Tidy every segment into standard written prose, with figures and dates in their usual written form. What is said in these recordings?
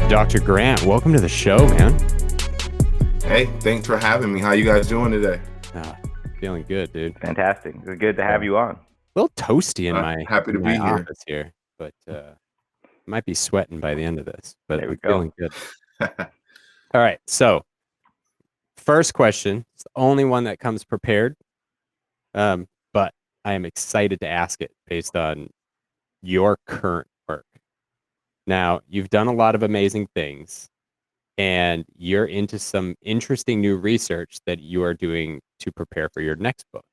Dr. Grant, welcome to the show, man. Hey, thanks for having me. How you guys doing today? Feeling good, dude. Fantastic. It's good to have you on. A little toasty in Happy to my be here. office here, but might be sweating by the end of this, but There we I'm go. feeling good. All right, so first question. It's the only one that comes prepared, but I am excited to ask it based on your current work. Now, you've done a lot of amazing things, and you're into some interesting new research that you are doing to prepare for your next book.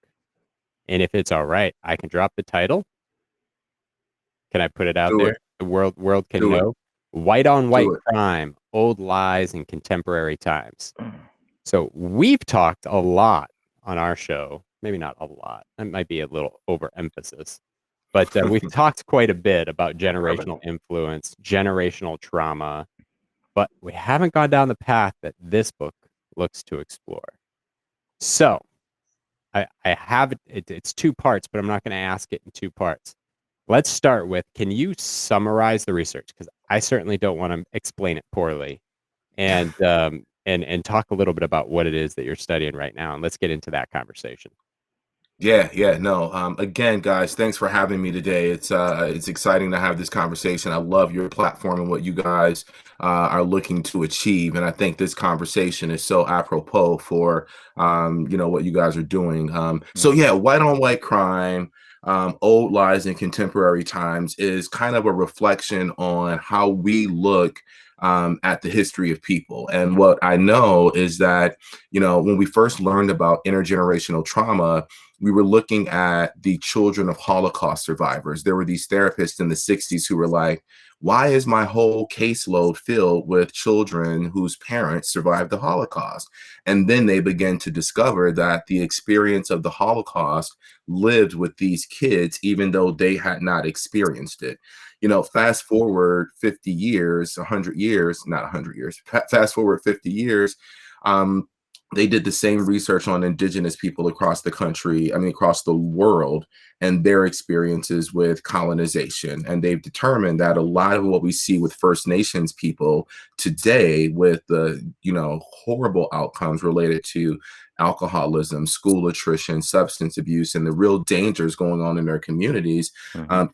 And if it's all right, I can drop the title. Can I put it out there? The world can know. White on white crime, old lies in contemporary times. So we've talked a lot on our show. Maybe not a lot. That might be a little overemphasis. But we've talked quite a bit about generational influence, generational trauma, but we haven't gone down the path that this book looks to explore. So I have it's two parts, but I'm not going to ask it in two parts. Let's start with, can you summarize the research? Because I certainly don't want to explain it poorly, and talk a little bit about what it is that you're studying right now, and let's get into that conversation. No. Again, guys, thanks for having me today. It's exciting to have this conversation. I love your platform and what you guys are looking to achieve, and I think this conversation is so apropos for what you guys are doing. White on white crime, old lies in contemporary times is kind of a reflection on how we look at the history of people. And what I know is that, when we first learned about intergenerational trauma, we were looking at the children of Holocaust survivors. There were these therapists in the 60s who were like, why is my whole caseload filled with children whose parents survived the Holocaust? And then they began to discover that the experience of the Holocaust lived with these kids, even though they had not experienced it. Fast forward 50 years, 100 years, not 100 years, fast forward 50 years, they did the same research on indigenous people across the world, and their experiences with colonization. And they've determined that a lot of what we see with First Nations people today, with the, horrible outcomes related to alcoholism, school attrition, substance abuse, and the real dangers going on in their communities,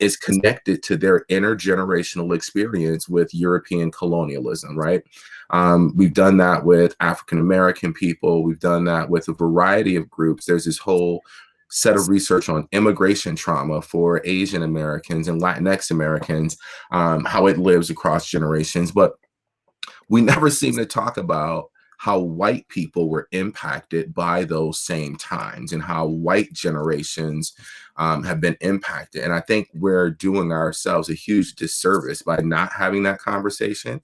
is connected to their intergenerational experience with European colonialism, right? We've done that with African American people. We've done that with a variety of groups. There's this whole set of research on immigration trauma for Asian Americans and Latinx Americans, how it lives across generations. But we never seem to talk about how white people were impacted by those same times and how white generations have been impacted. And I think we're doing ourselves a huge disservice by not having that conversation,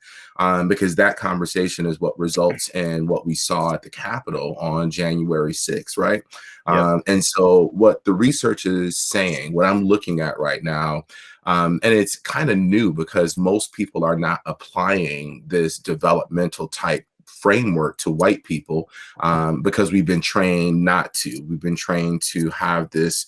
because that conversation is what results in what we saw at the Capitol on January 6th, right? Yep. And so what the research is saying, what I'm looking at right now, and it's kind of new because most people are not applying this developmental type framework to white people, because we've been trained not to. We've been trained to have this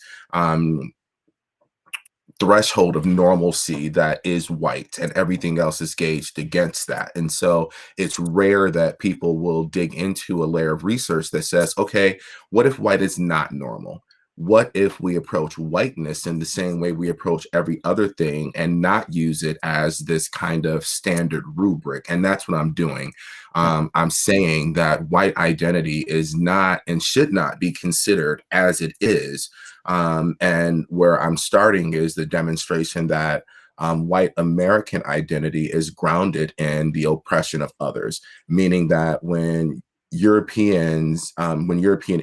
threshold of normalcy that is white, and everything else is gauged against that. And so it's rare that people will dig into a layer of research that says, okay, what if white is not normal? What if we approach whiteness in the same way we approach every other thing and not use it as this kind of standard rubric? And that's what I'm doing. I'm saying that white identity is not and should not be considered as it is. And where I'm starting is the demonstration that white American identity is grounded in the oppression of others, meaning that when European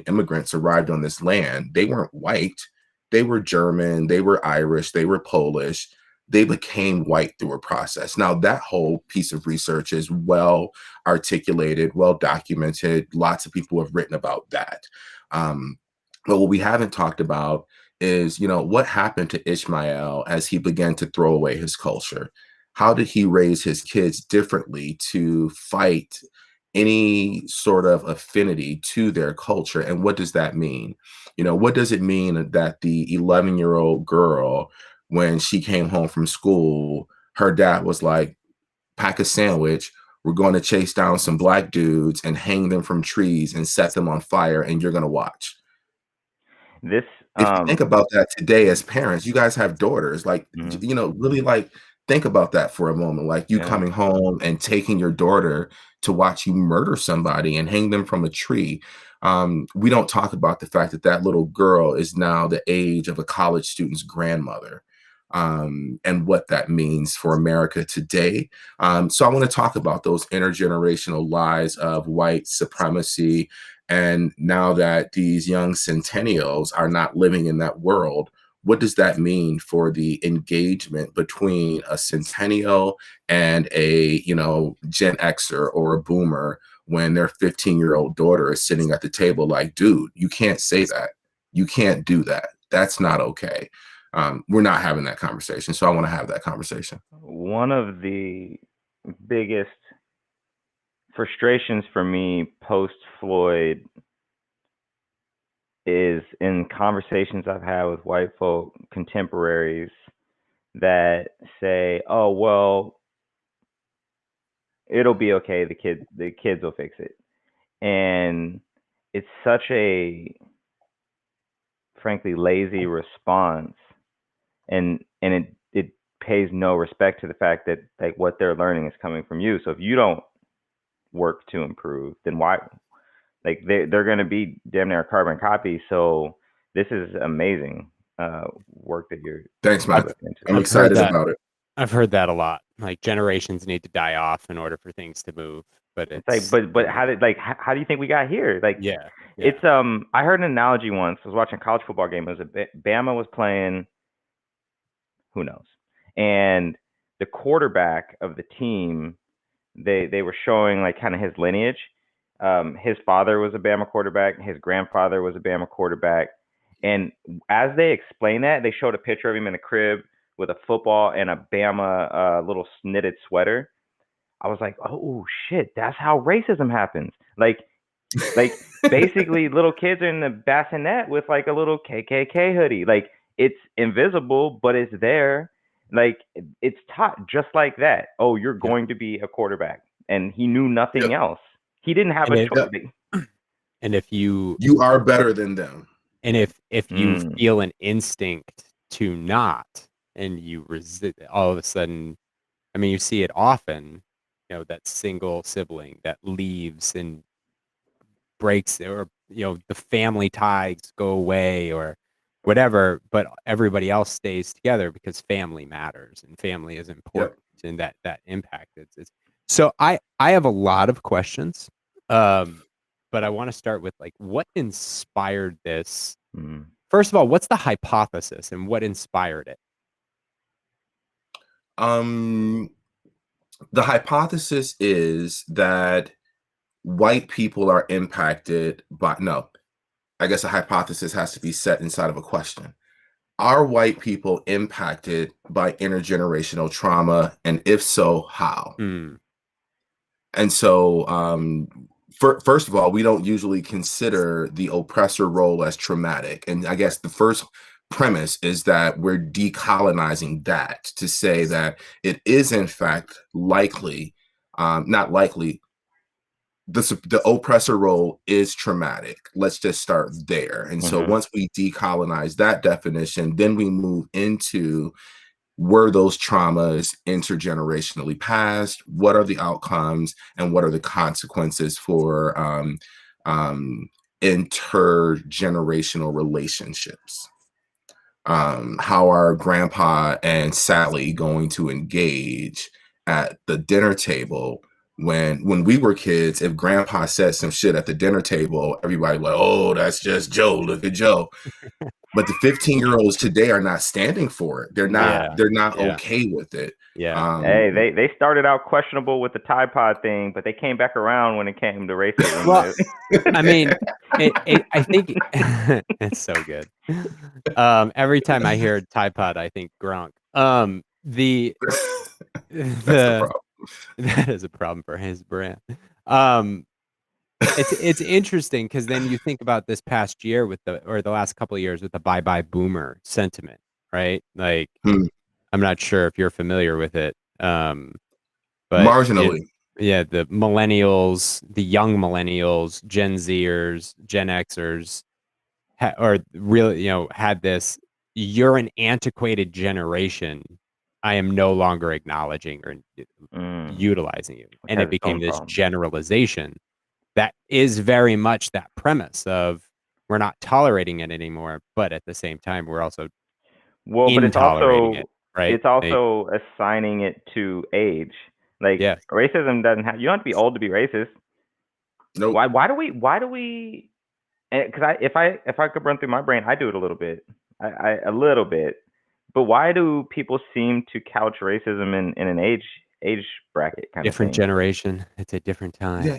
immigrants arrived on this land, they weren't white, they were German, they were Irish, they were Polish. They became white through a process. Now, that whole piece of research is well articulated, well documented. Lots of people have written about that. But what we haven't talked about is, what happened to Ishmael as he began to throw away his culture? How did he raise his kids differently to fight any sort of affinity to their culture? And what does that mean? What does it mean that the 11-year-old girl, when she came home from school, her dad was like, pack a sandwich. We're going to chase down some black dudes and hang them from trees and set them on fire, and you're going to watch. This If you think about that today as parents, you guys have daughters, like, you know, really like think about that for a moment. Like you coming home and taking your daughter to watch you murder somebody and hang them from a tree. We don't talk about the fact that that little girl is now the age of a college student's grandmother, and what that means for America today. So I want to talk about those intergenerational lies of white supremacy. And now that these young centennials are not living in that world, what does that mean for the engagement between a centennial and a, you know, Gen Xer or a boomer when their 15-year-old daughter is sitting at the table like, dude, you can't say that. You can't do that. That's not okay. We're not having that conversation. So I want to have that conversation. One of the biggest frustrations for me post Floyd is in conversations I've had with white folk contemporaries that say, "Oh, well, it'll be okay. The kids will fix it." And it's such a frankly lazy response, and it pays no respect to the fact that like what they're learning is coming from you. So if you don't work to improve, then why? Like they're going to be damn near a carbon copy. So this is amazing work that you're. Thanks, man. I'm excited about it. I've heard that a lot. Like generations need to die off in order for things to move. But it's like, but how how do you think we got here? Like, yeah. It's I heard an analogy once. I was watching a college football game. It was Bama was playing, who knows, and the quarterback of the team, they were showing like kind of his lineage. His father was a Bama quarterback. His grandfather was a Bama quarterback. And as they explained that, they showed a picture of him in a crib with a football and a Bama little knitted sweater. I was like, oh shit, that's how racism happens. Like basically little kids are in the bassinet with like a little KKK hoodie. Like it's invisible, but it's there. Like it's taught just like that. Oh, you're going to be a quarterback. And he knew nothing else. He didn't have a choice. And if you are better than them. And if you feel an instinct to not, and you resist, all of a sudden, I mean, you see it often, you know, that single sibling that leaves and breaks, or, you know, the family ties go away or whatever, but everybody else stays together because family matters and family is important, and that impact. It's so I have a lot of questions, but I want to start with like what inspired this. First of all, what's the hypothesis and what inspired it? The hypothesis is that white people are impacted by, no, I guess a hypothesis has to be set inside of a question. Are white people impacted by intergenerational trauma? And if so, how? And so, first of all, we don't usually consider the oppressor role as traumatic. And I guess the first premise is that we're decolonizing that to say that it is in fact likely, not likely, the oppressor role is traumatic. Let's just start there. And so once we decolonize that definition, then we move into, were those traumas intergenerationally passed? What are the outcomes and what are the consequences for intergenerational relationships? How are Grandpa and Sally going to engage at the dinner table? When we were kids, if Grandpa said some shit at the dinner table, everybody was like, oh, that's just Joe. Look at Joe. But the 15-year-olds today are not standing for it. They're not okay with it. Hey, they started out questionable with the Tide Pod thing, but they came back around when it came to racism. Well, I mean, I think it's so good. Every time I hear Tide Pod, I think Gronk. That is a problem for his brand. It's interesting because then you think about this past year the last couple of years with the bye bye boomer sentiment, right? Like, I'm not sure if you're familiar with it. but Marginally. yeah, the millennials, the young millennials, Gen Zers, Gen Xers, or really, had this, you're an antiquated generation. I am no longer acknowledging or utilizing you. Which And has it its own became this problems. generalization that is very much that premise of we're not tolerating it anymore, but at the same time, we're also Well, but intolerating it, right? it's also assigning it to age. Like Yeah. racism doesn't have, you don't have to be old to be racist. Nope. Why do we because if I could run through my brain, I do it a little bit. A little bit. But why do people seem to couch racism in an age bracket kind Different of thing? generation. It's a different time. Yeah.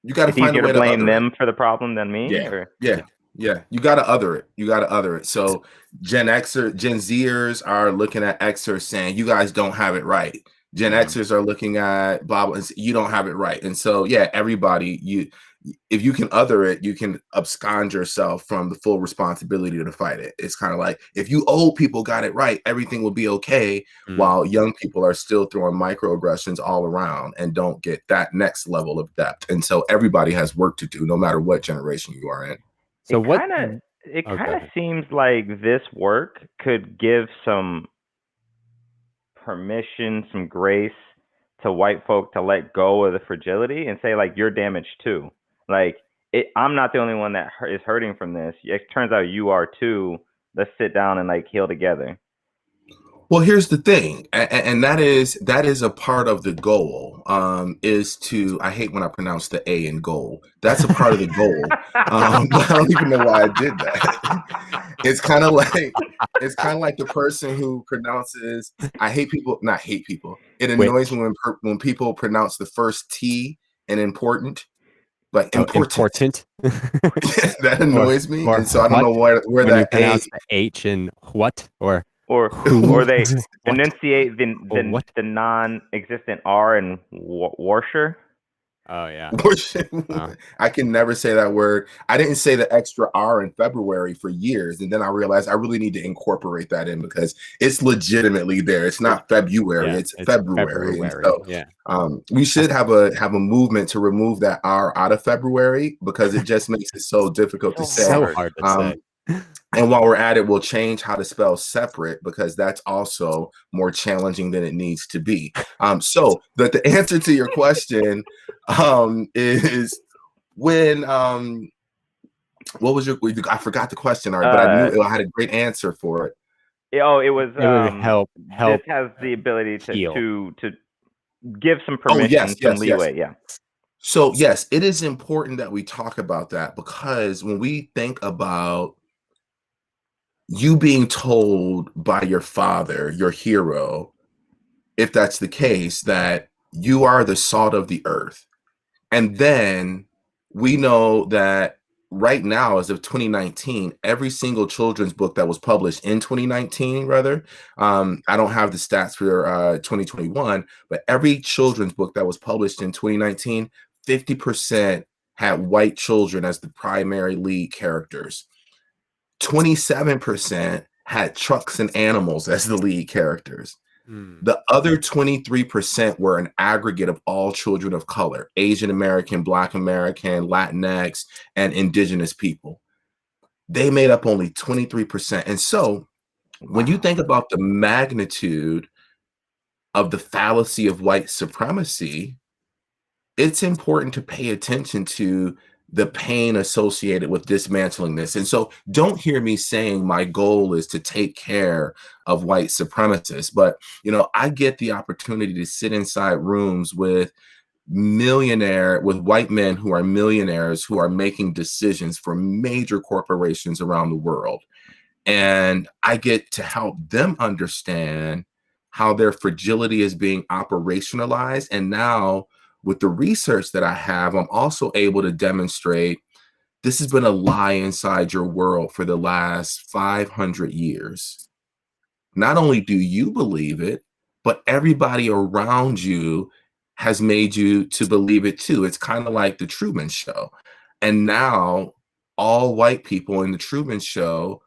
You got to It's find a easier to way to blame other it. them for the problem than me? Yeah. Or? Yeah. Yeah. You got to other it. You got to other it. So Gen Zers are looking at Xers saying, you guys don't have it right. Gen Xers are looking at blah, blah, and you don't have it right. And so, yeah, everybody, if you can other it, you can abscond yourself from the full responsibility to fight it. It's kind of like, if you old people got it right, everything will be okay, while young people are still throwing microaggressions all around and don't get that next level of depth. And so everybody has work to do, no matter what generation you are in. So it kind of seems like this work could give some permission, some grace to white folk to let go of the fragility and say, like, you're damaged too. Like, I'm not the only one that is hurting from this. It turns out you are too. Let's sit down and like heal together. Well, here's the thing, and that is a part of the goal. Is to, I hate when I pronounce the A in goal. That's a part of the goal. I don't even know why I did that. It's kind of like the person who pronounces. I hate people, not hate people. It annoys me when people pronounce the first T in important, like important. That annoys me, or and so I don't know where when that you pronounce A. the H in what or they what? enunciate What? the non-existent R in Warsher. Oh yeah. I can never say that word. I didn't say the extra R in February for years, and then I realized I really need to incorporate that in because it's legitimately there. It's not February, it's February. And so we should have a movement to remove that R out of February because it just makes it so difficult to say. So hard to say. And while we're at it, we'll change how to spell separate because that's also more challenging than it needs to be. So the answer to your question is when what was your, I forgot the question already, but I knew I had a great answer for it. It was help. This has the ability to give some permission, leeway. Yeah. So yes, it is important that we talk about that because when we think about you being told by your father, your hero, if that's the case, that you are the salt of the earth. And then we know that right now, as of 2019, every single children's book that was published in 2019, rather, I don't have the stats for 2021, but every children's book that was published in 2019, 50% had white children as the primary lead characters. 27% had trucks and animals as the lead characters. The other 23% were an aggregate of all children of color, Asian American, Black American, Latinx, and indigenous people. They made up only 23%. And so when you think about the magnitude of the fallacy of white supremacy, it's important to pay attention to the pain associated with dismantling this. And so don't hear me saying my goal is to take care of white supremacists, but I get the opportunity to sit inside rooms with white men who are millionaires who are making decisions for major corporations around the world. And I get to help them understand how their fragility is being operationalized. And now with the research that I have, I'm also able to demonstrate this has been a lie inside your world for the last 500 years. Not only do you believe it, but everybody around you has made you to believe it too. It's kind of like the Truman Show. And now all white people in the Truman Show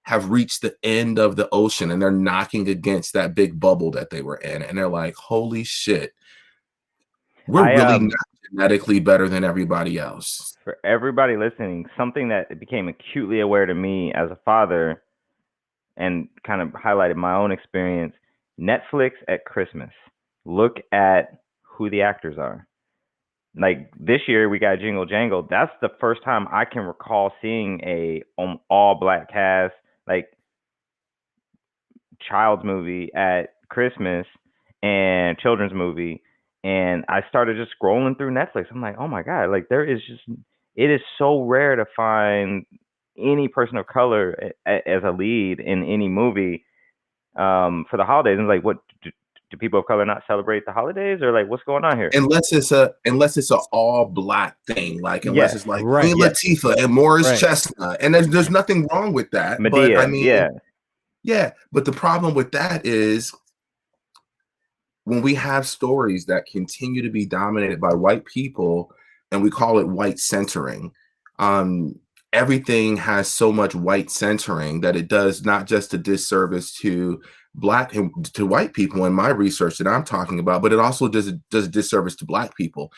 have reached the end of the ocean and they're knocking against that big bubble that they were in. And they're like, holy shit, We're really not genetically better than everybody else. For everybody listening, something that became acutely aware to me as a father and kind of highlighted my own experience, Netflix at Christmas. Look at who the actors are. Like this year we got Jingle Jangle. That's the first time I can recall seeing a all black cast, like child's movie at Christmas and children's movie. And I started just scrolling through Netflix. I'm like, oh my God, like it is so rare to find any person of color as a lead in any movie for the holidays. And like, what do people of color not celebrate the holidays, or like what's going on here? Unless it's a all black thing, like unless it's like Queen Latifah and Morris Chestnut, and there's nothing wrong with that. Medea, but I mean, but the problem with that is when we have stories that continue to be dominated by white people, and we call it white centering. Everything has so much white centering that it does not just a disservice to white people in my research that I'm talking about, but it also does a disservice to black people.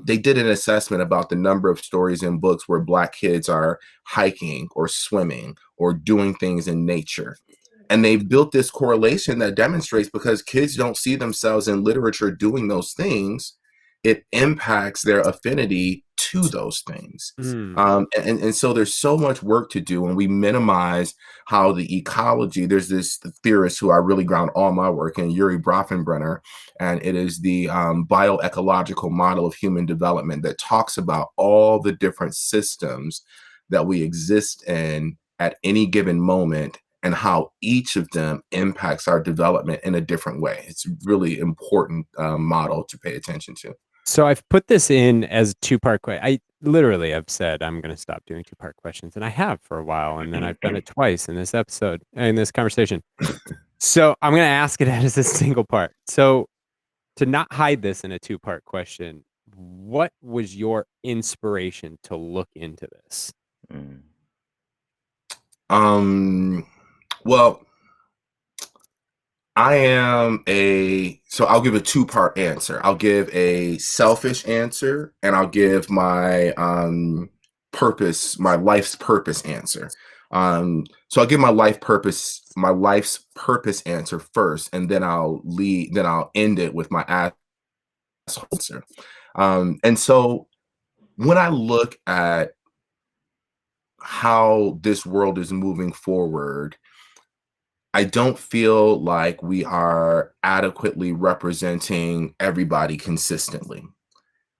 They did an assessment about the number of stories in books where black kids are hiking or swimming or doing things in nature. And they've built this correlation that demonstrates because kids don't see themselves in literature doing those things, it impacts their affinity to those things. And so there's so much work to do, and we minimize how the ecology, there's this theorist who I really ground all my work in, Yuri Brofenbrenner, and it is the bioecological model of human development that talks about all the different systems that we exist in at any given moment and how each of them impacts our development in a different way. It's a really important model to pay attention to. So I've put this in as a two-part question. I literally have said I'm going to stop doing two-part questions, and I have for a while, and then I've done it twice in this episode, in this conversation. So I'm going to ask it as a single part. So to not hide this in a two-part question, what was your inspiration to look into this? Well, so I'll give a two-part answer. I'll give a selfish answer, and I'll give my my life's purpose answer. So I'll give my life's purpose answer first, and then I'll end it with my answer. And so when I look at how this world is moving forward, I don't feel like we are adequately representing everybody consistently.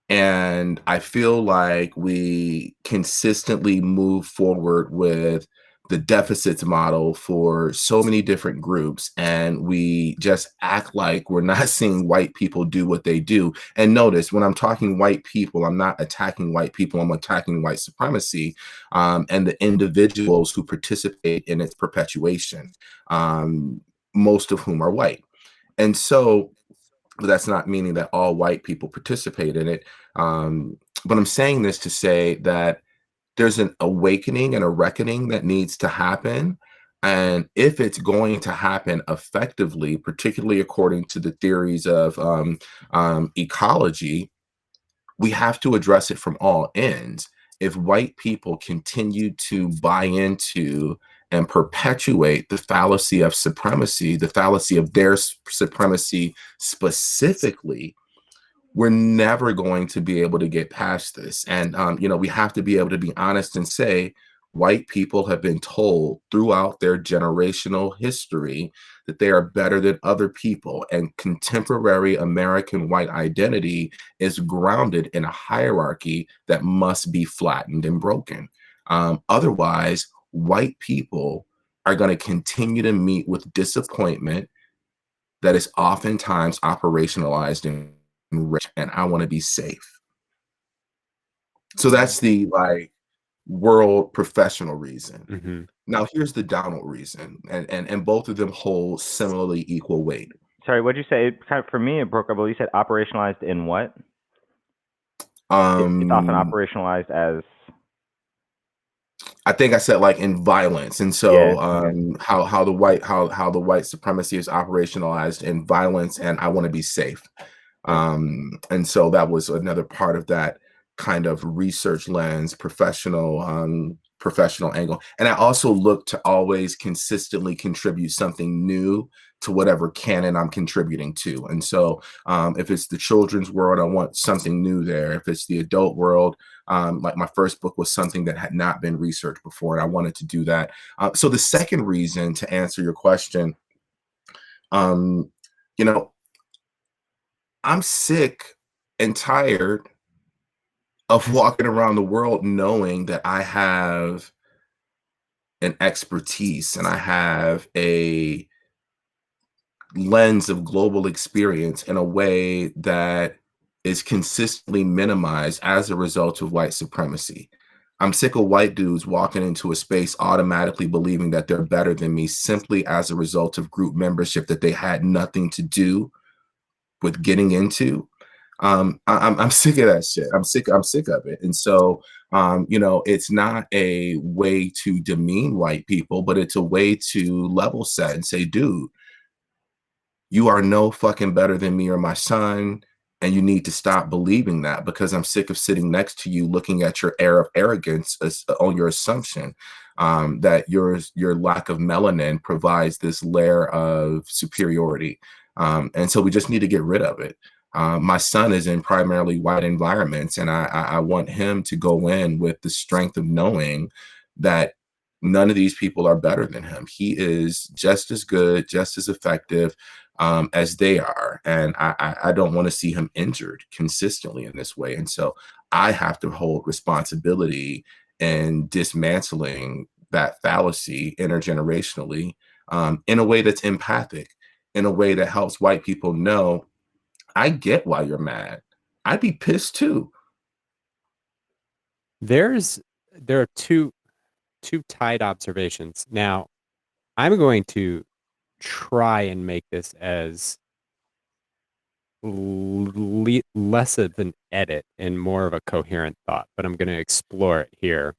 And I feel like we consistently move forward with the deficits model for so many different groups, and we just act like we're not seeing white people do what they do. And notice, when I'm talking white people, I'm not attacking white people, I'm attacking white supremacy and the individuals who participate in its perpetuation, most of whom are white. And so, but that's not meaning that all white people participate in it. But I'm saying this to say that there's an awakening and a reckoning that needs to happen. And if it's going to happen effectively, particularly according to the theories of ecology, we have to address it from all ends. If white people continue to buy into and perpetuate the fallacy of supremacy, the fallacy of their supremacy specifically, we're never going to be able to get past this. And, we have to be able to be honest and say, white people have been told throughout their generational history that they are better than other people. And contemporary American white identity is grounded in a hierarchy that must be flattened and broken. Otherwise, white people are going to continue to meet with disappointment that is oftentimes operationalized in rich, and I want to be safe. So that's the world professional reason. Now here's the Donald reason, and both of them hold similarly equal weight. Sorry, what'd you say? For me, it broke up. Well, you said operationalized in what? It's often operationalized as, I think I said in violence, and so how the white supremacy is operationalized in violence, and I want to be safe. And so that was another part of that kind of research lens, professional angle. And I also look to always consistently contribute something new to whatever canon I'm contributing to. And so if it's the children's world, I want something new there. If it's the adult world, like my first book was something that had not been researched before, and I wanted to do that. So the second reason, to answer your question, you know, I'm sick and tired of walking around the world knowing that I have an expertise and I have a lens of global experience in a way that is consistently minimized as a result of white supremacy. I'm sick of white dudes walking into a space automatically believing that they're better than me simply as a result of group membership that they had nothing to do with getting into. I'm sick of that shit. I'm sick of it. And so, it's not a way to demean white people, but it's a way to level set and say, dude, you are no fucking better than me or my son. And you need to stop believing that, because I'm sick of sitting next to you looking at your air of arrogance on your assumption that your lack of melanin provides this layer of superiority. And so we just need to get rid of it. My son is in primarily white environments, and I want him to go in with the strength of knowing that none of these people are better than him. He is just as good, just as effective as they are. And I don't want to see him injured consistently in this way. And so I have to hold responsibility in dismantling that fallacy intergenerationally in a way that's empathic, in a way that helps white people know, I get why you're mad. I'd be pissed too. There are two tied observations. Now, I'm going to try and make this as less of an edit and more of a coherent thought, but I'm going to explore it here.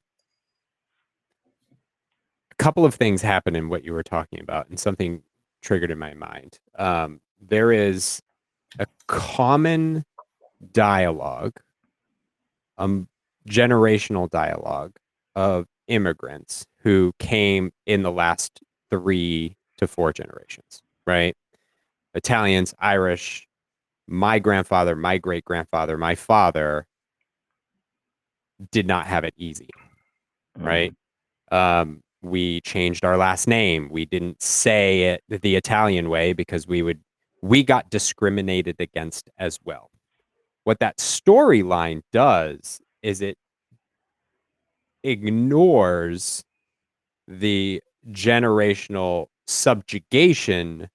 A couple of things happen in what you were talking about, and something triggered in my mind. There is a common dialogue, generational dialogue of immigrants who came in the last 3 to 4 generations, right? Italians, Irish, my grandfather, my great grandfather, my father did not have it easy, right? We changed our last name. We didn't say it the Italian way because we got discriminated against as well. What that storyline does is it ignores the generational subjugation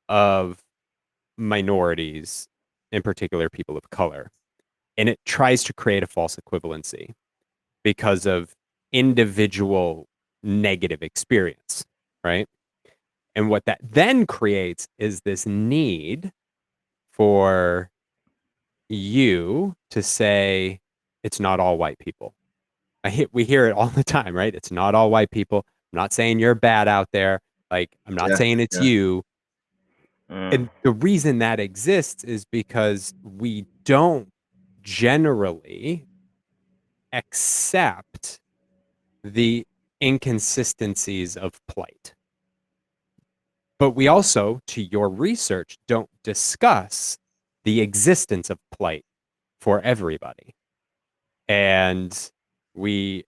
of minorities, in particular people of color. And it tries to create a false equivalency because of individual negative experience, right? And what that then creates is this need for you to say, it's not all white people. We hear it all the time, right? It's not all white people. I'm not saying you're bad out there. Like, I'm not saying it's you. And the reason that exists is because we don't generally accept the inconsistencies of plight. But we also, to your research, don't discuss the existence of plight for everybody. And we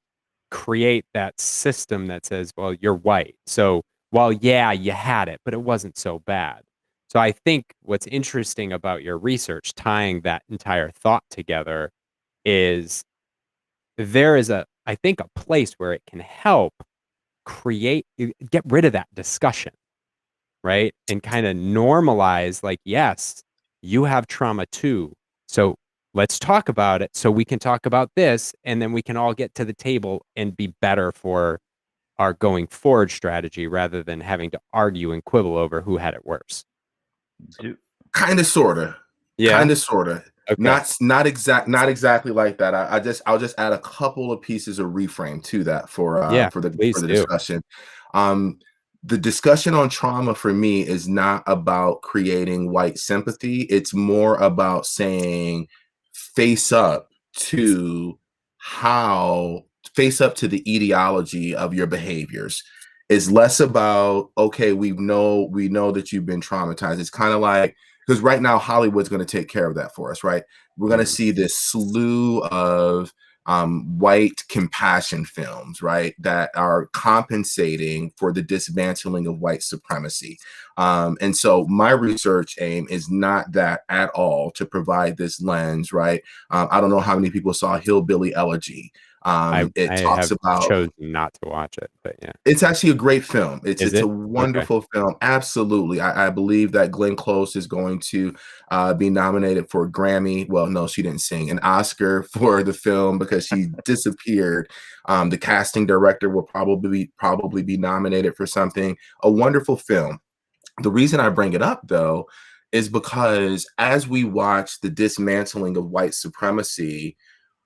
create that system that says, well, you're white. So, well, yeah, you had it, but it wasn't so bad. So I think what's interesting about your research, tying that entire thought together, is there is I think, a place where it can help get rid of that discussion, right? And kind of normalize, like, yes, you have trauma too. So let's talk about it so we can talk about this, and then we can all get to the table and be better for our going forward strategy rather than having to argue and quibble over who had it worse. Kind of, sort of. Yeah. Kind of, sort of. Okay. Not exactly like that. I'll just add a couple of pieces of reframe to that for the discussion. the discussion on trauma for me is not about creating white sympathy. It's more about saying face up to how face up to the etiology of your behaviors. Is less about, okay, we know that you've been traumatized. It's kind of like, because right now Hollywood's going to take care of that for us, right? We're going to see this slew of white compassion films, right, that are compensating for the dismantling of white supremacy. And so my research aim is not that at all, to provide this lens, right? I don't know how many people saw Hillbilly Elegy. It I talks have about, chosen not to watch it, but yeah. it's actually a great film. Is It's a it? wonderful film. Absolutely. I believe that Glenn Close is going to be nominated for a Grammy. Well, no, she didn't sing. An Oscar for the film because she disappeared. The casting director will probably be nominated for something. A wonderful film. The reason I bring it up, though, is because as we watch the dismantling of white supremacy,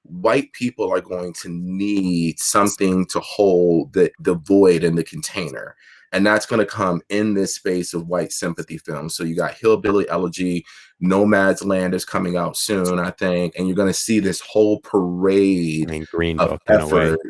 white people are going to need something to hold the void in the container. And that's going to come in this space of white sympathy films. So you got Hillbilly Elegy, Nomad's Land is coming out soon, I think. And you're going to see this whole I parade mean, Green of Book in a way. effort.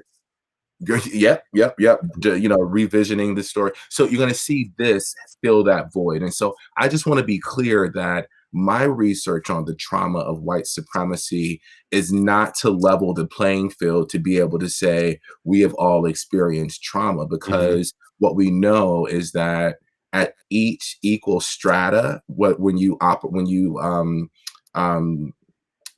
Yep. Revisioning the story. So you're going to see this fill that void. And so I just want to be clear that my research on the trauma of white supremacy is not to level the playing field to be able to say we have all experienced trauma, because what we know is that at each equal strata, when you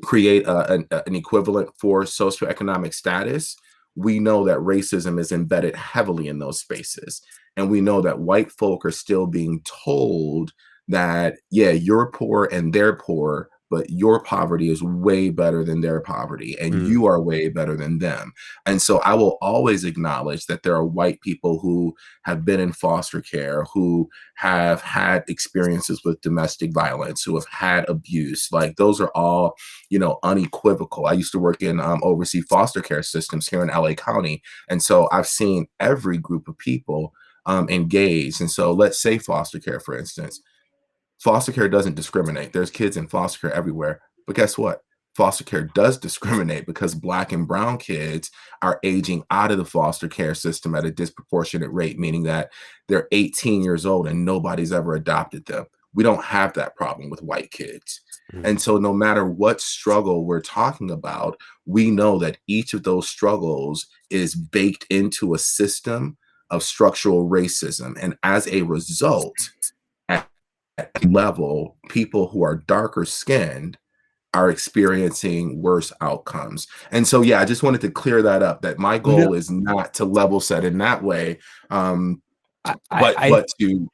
create an equivalent for socioeconomic status, we know that racism is embedded heavily in those spaces. And we know that white folk are still being told that, yeah, you're poor and they're poor, but your poverty is way better than their poverty, and you are way better than them. And so I will always acknowledge that there are white people who have been in foster care, who have had experiences with domestic violence, who have had abuse. Like, those are all, unequivocal. I used to work in oversee foster care systems here in LA County. And so I've seen every group of people engaged. And so let's say foster care, for instance. Foster care doesn't discriminate. There's kids in foster care everywhere. But guess what? Foster care does discriminate, because Black and brown kids are aging out of the foster care system at a disproportionate rate, meaning that they're 18 years old and nobody's ever adopted them. We don't have that problem with white kids. And so no matter what struggle we're talking about, we know that each of those struggles is baked into a system of structural racism. And as a result, at level, people who are darker skinned are experiencing worse outcomes. And so, yeah, I just wanted to clear that up, that my goal is not to level set in that way. But to,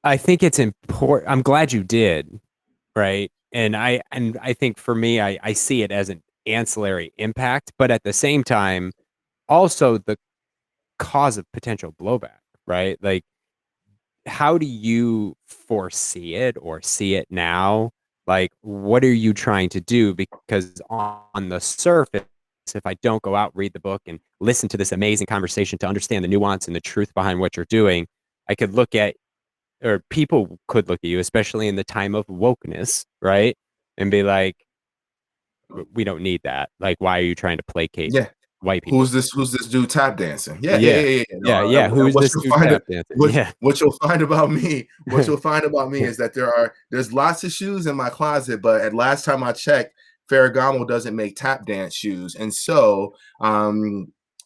I think it's important. I'm glad you did, right? And I think for me, I see it as an ancillary impact, but at the same time, also the cause of potential blowback, right? Like, how do you foresee it or see it now? Like, what are you trying to do? Because on the surface, if I don't go out, read the book, and listen to this amazing conversation to understand the nuance and the truth behind what you're doing, I could look at, or people could look at you, especially in the time of wokeness, right? And be like, we don't need that. Like, why are you trying to placate yeah, white people? who's this dude tap dancing? Yeah. No, Who's what this you'll dude find tap dancing? what you'll find about me, is that there's lots of shoes in my closet, but at last time I checked, Ferragamo doesn't make tap dance shoes. And so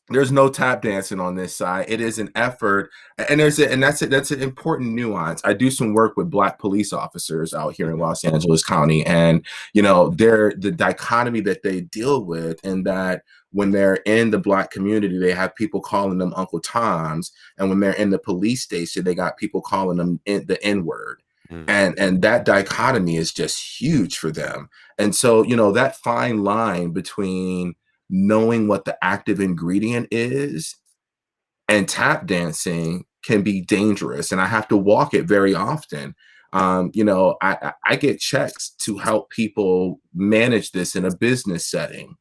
there's no tap dancing on this side. It is an effort, and that's an important nuance. I do some work with Black police officers out here in Los Angeles County, and they're the dichotomy that they deal with, and that when they're in the Black community, they have people calling them Uncle Toms, and when they're in the police station, they got people calling them the N-word. And that dichotomy is just huge for them. And so, that fine line between knowing what the active ingredient is and tap dancing can be dangerous. And I have to walk it very often. I get checks to help people manage this in a business setting.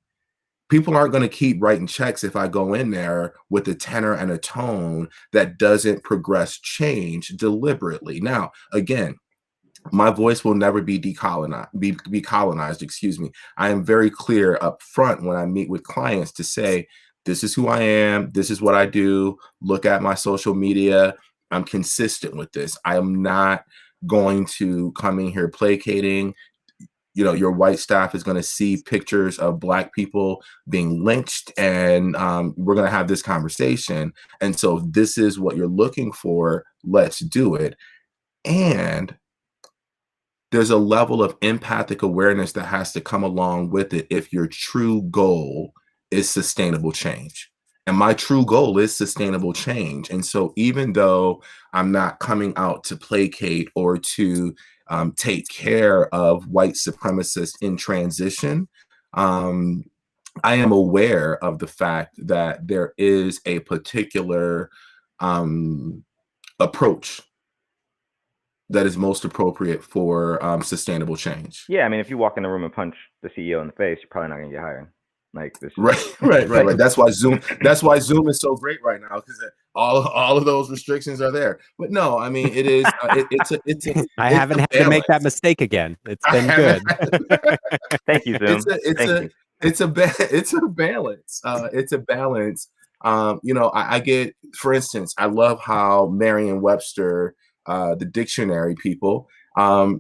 people aren't going to keep writing checks if I go in there with a tenor and a tone that doesn't progress change deliberately. Now, again, my voice will never be be colonized, excuse me. I am very clear up front when I meet with clients to say, this is who I am, this is what I do, look at my social media. I'm consistent with this. I am not going to come in here placating. Your white staff is going to see pictures of Black people being lynched, and we're going to have this conversation. And so this is what you're looking for. Let's do it. And there's a level of empathic awareness that has to come along with it if your true goal is sustainable change. And my true goal is sustainable change. And so even though I'm not coming out to placate or to take care of white supremacists in transition, I am aware of the fact that there is a particular approach that is most appropriate for sustainable change. Yeah, I mean, if you walk in the room and punch the CEO in the face, you're probably not gonna get hired. Like this. Right. That's why Zoom is so great right now, because all of those restrictions are there. But no, I mean, it is. I haven't had to make that mistake again. It's been good. Thank you, Zoom. It's a balance. It's a balance. I get, for instance, I love how Merriam-Webster, the dictionary people,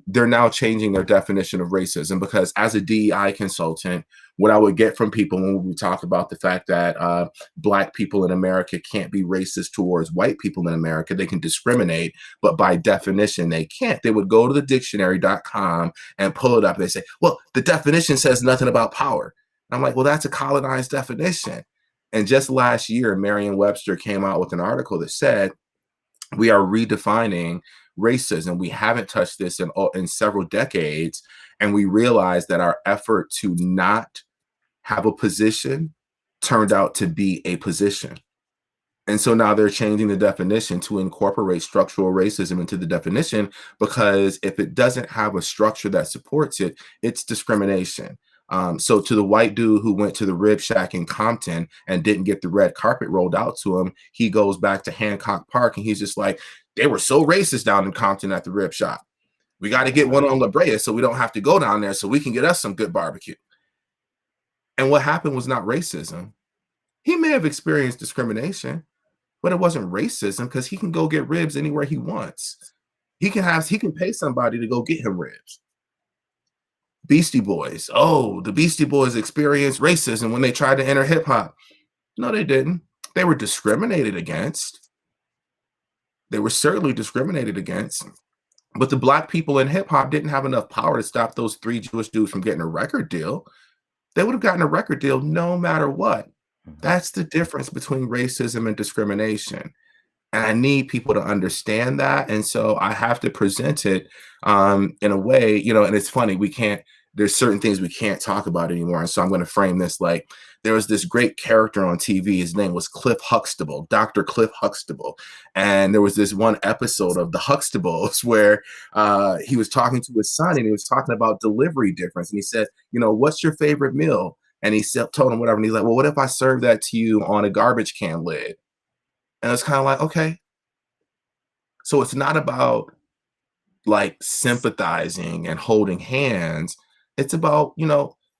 they're now changing their definition of racism, because as a DEI consultant, what I would get from people when we talk about the fact that Black people in America can't be racist towards white people in America, they can discriminate, but by definition, they can't. They would go to the dictionary.com and pull it up and they say, well, the definition says nothing about power. I'm like, well, that's a colonized definition. And just last year, Merriam-Webster came out with an article that said, we are redefining racism. We haven't touched this in several decades. And we realized that our effort to not have a position turned out to be a position. And so now they're changing the definition to incorporate structural racism into the definition, because if it doesn't have a structure that supports it, it's discrimination. So to the white dude who went to the Rib Shack in Compton and didn't get the red carpet rolled out to him, he goes back to Hancock Park and he's just like, they were so racist down in Compton at the Rib Shop. We got to get one on La Brea so we don't have to go down there, so we can get us some good barbecue. And what happened was not racism. He may have experienced discrimination, but it wasn't racism, because he can go get ribs anywhere he wants. He can pay somebody to go get him ribs. Beastie Boys. Oh, the Beastie Boys experienced racism when they tried to enter hip hop. No, they didn't. They were discriminated against. They were certainly discriminated against. But the Black people in hip hop didn't have enough power to stop those 3 Jewish dudes from getting a record deal. They would have gotten a record deal no matter what. That's the difference between racism and discrimination. And I need people to understand that. And so I have to present it in a way, and it's funny, there's certain things we can't talk about anymore. And so I'm going to frame this like, there was this great character on TV. His name was Cliff Huxtable, Dr. Cliff Huxtable. And there was this one episode of the Huxtables where he was talking to his son, and he was talking about delivery difference. And he said, what's your favorite meal? And he told him whatever. And he's like, well, what if I serve that to you on a garbage can lid? And it's kind of like, okay. So it's not about like sympathizing and holding hands. It's about,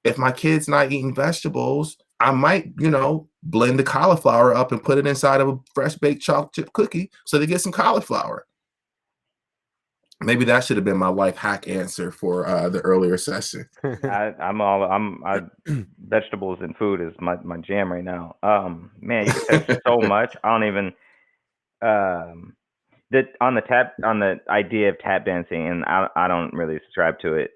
if my kid's not eating vegetables, I might, blend the cauliflower up and put it inside of a fresh baked chocolate chip cookie so they get some cauliflower. Maybe that should have been my life hack answer for the earlier session. Vegetables and food is my jam right now. Man, you can say so much. I don't even on the idea of tap dancing, and I don't really subscribe to it.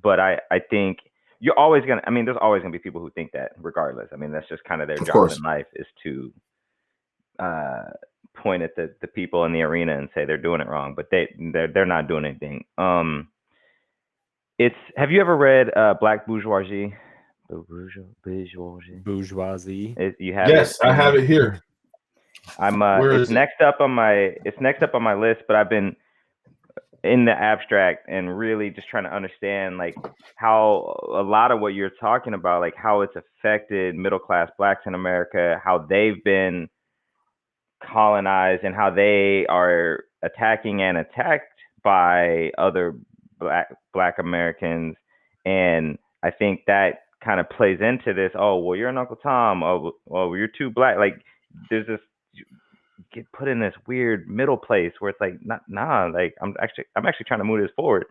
But I think you're always gonna. I mean, there's always gonna be people who think that, regardless. I mean, that's just kind of their job in life, is to point at the people in the arena and say they're doing it wrong, but they're not doing anything. Have you ever read Black Bourgeoisie? Bourgeoisie. You have yes, I have it here. It's next up on my list, but I've been in the abstract and really just trying to understand like how a lot of what you're talking about, like how it's affected middle class blacks in America, how they've been colonized and how they are attacking and attacked by other black Americans. And I think that kind of plays into this. Oh, well, you're an Uncle Tom. Oh, well, you're too black. Like there's this get put in this weird middle place where it's like, nah, like I'm actually trying to move this forward.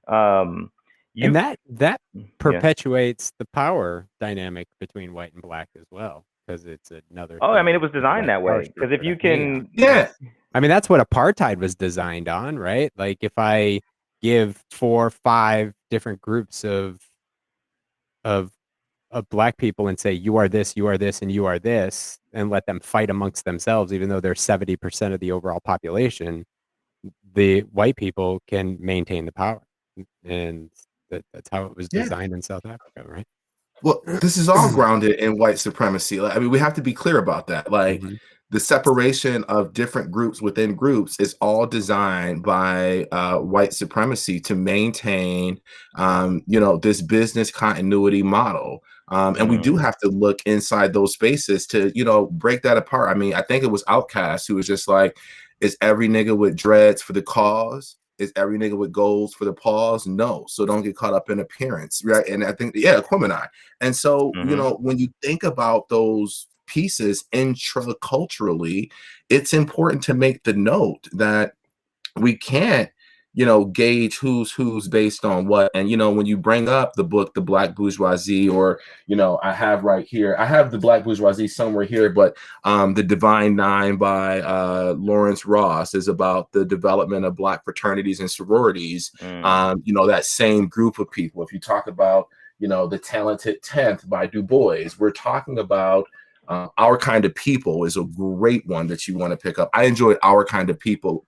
And that Yeah. perpetuates the power dynamic between white and black as well, because it's another. Oh, I mean, it was thing designed that way. Because if you can, Yeah. I mean, that's what apartheid was designed on, right? Like if I give 4 or 5 different groups of black people and say you are this, and you are this, and let them fight amongst themselves, even though they're 70% of the overall population, the white people can maintain the power, and that's how it was designed in South Africa, right? Well, this is all grounded in white supremacy. I mean, we have to be clear about that. Like the separation of different groups within groups is all designed by white supremacy to maintain, this business continuity model. And we do have to look inside those spaces to, break that apart. I mean, I think it was Outkast who was just like, is every nigga with dreads for the cause? Is every nigga with goals for the pause? No. So don't get caught up in appearance, right? And I think, Aquemini. And so, when you think about those pieces intraculturally, it's important to make the note that we can't, gauge who's based on what. And, when you bring up the book, The Black Bourgeoisie, or, I have The Black Bourgeoisie somewhere here, but The Divine Nine by Lawrence Ross is about the development of Black fraternities and sororities. That same group of people. If you talk about, The Talented 10th by Du Bois, we're talking about Our Kind of People is a great one that you want to pick up. I enjoyed Our Kind of People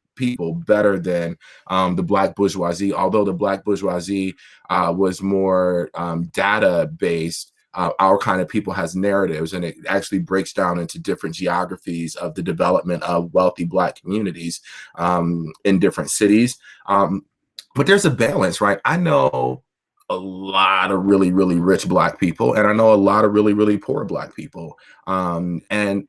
better than The Black Bourgeoisie, although The Black Bourgeoisie was more data based. Our Kind of People has narratives, and it actually breaks down into different geographies of the development of wealthy Black communities in different cities. But there's a balance, right? I know a lot of really, really rich Black people, and I know a lot of really, really poor Black people. And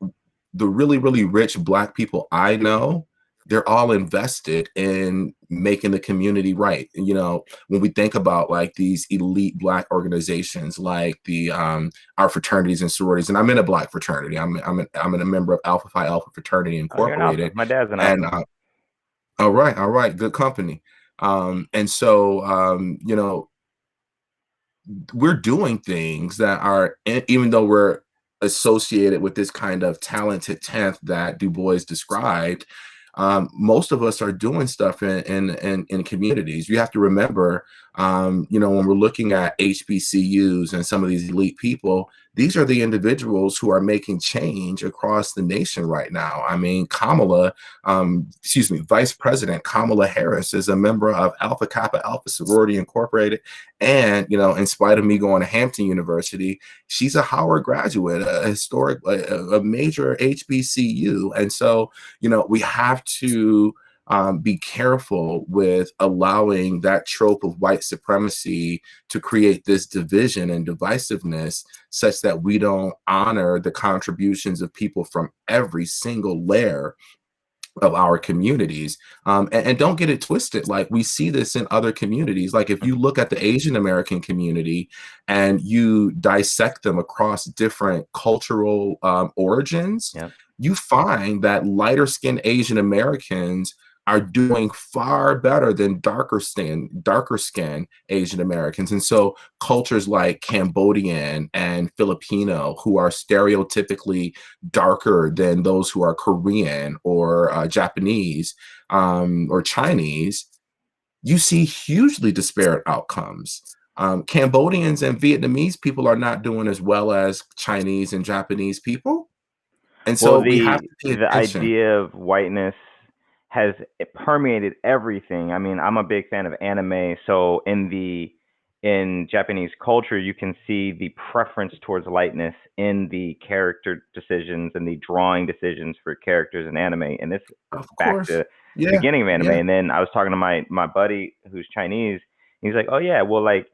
the really, really rich Black people I know, they're all invested in making the community right. When we think about like these elite Black organizations, like the our fraternities and sororities, and I'm in a Black fraternity. I'm a member of Alpha Phi Alpha Fraternity Incorporated. My dad's an Alpha. All right, good company. And so we're doing things that are, even though we're associated with this kind of talented 10th that Du Bois described, most of us are doing stuff in communities. You have to remember, when we're looking at HBCUs and some of these elite people, these are the individuals who are making change across the nation right now. I mean, Vice President Kamala Harris is a member of Alpha Kappa Alpha Sorority Incorporated. And, in spite of me going to Hampton University, she's a Howard graduate, a major HBCU. And so, we have to be careful with allowing that trope of white supremacy to create this division and divisiveness, such that we don't honor the contributions of people from every single layer of our communities. And don't get it twisted. Like, we see this in other communities. Like, if you look at the Asian American community and you dissect them across different cultural origins, you find that lighter skinned Asian Americans are doing far better than darker skin Asian Americans. And so cultures like Cambodian and Filipino, who are stereotypically darker than those who are Korean or Japanese or Chinese, you see hugely disparate outcomes. Cambodians and Vietnamese people are not doing as well as Chinese and Japanese people. And so we have to pay attention. The idea of whiteness has permeated everything. I mean, I'm a big fan of anime. So in the in Japanese culture, you can see the preference towards lightness in the character decisions and the drawing decisions for characters in anime. And this Of back course. to the Yeah. beginning of anime. Yeah. And then I was talking to my buddy who's Chinese. He's like, oh yeah, well, like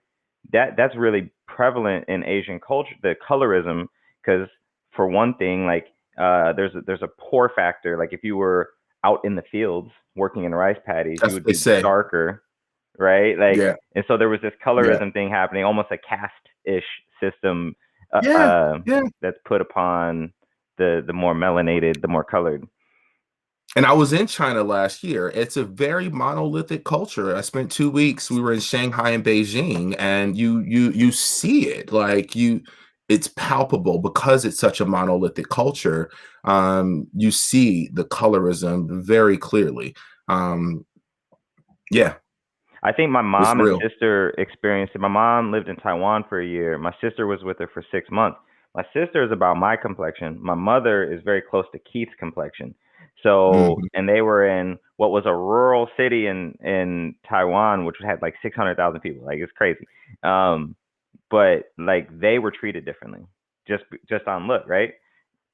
that's really prevalent in Asian culture, the colorism, because for one thing, like there's a poor factor. Like if you were out in the fields working in rice paddies, you That's would what they be say. darker, right? Like, Yeah. and so there was this Yeah. colorism thing happening, almost a caste-ish system Yeah. Yeah. that's put upon the more melanated, the more colored. And I was in China last year. It's a very monolithic culture. I spent 2 weeks. We were in Shanghai and Beijing, and you see it like it's palpable because it's such a monolithic culture. You see the colorism very clearly. Yeah, I think my it's mom and real. sister experienced it. My mom lived in Taiwan for a year. My sister was with her for 6 months. My sister is about my complexion. My mother is very close to Keith's complexion. So, Mhm. and they were in what was a rural city in Taiwan, which had like 600,000 people. Like it's crazy. But like they were treated differently, just on look, right?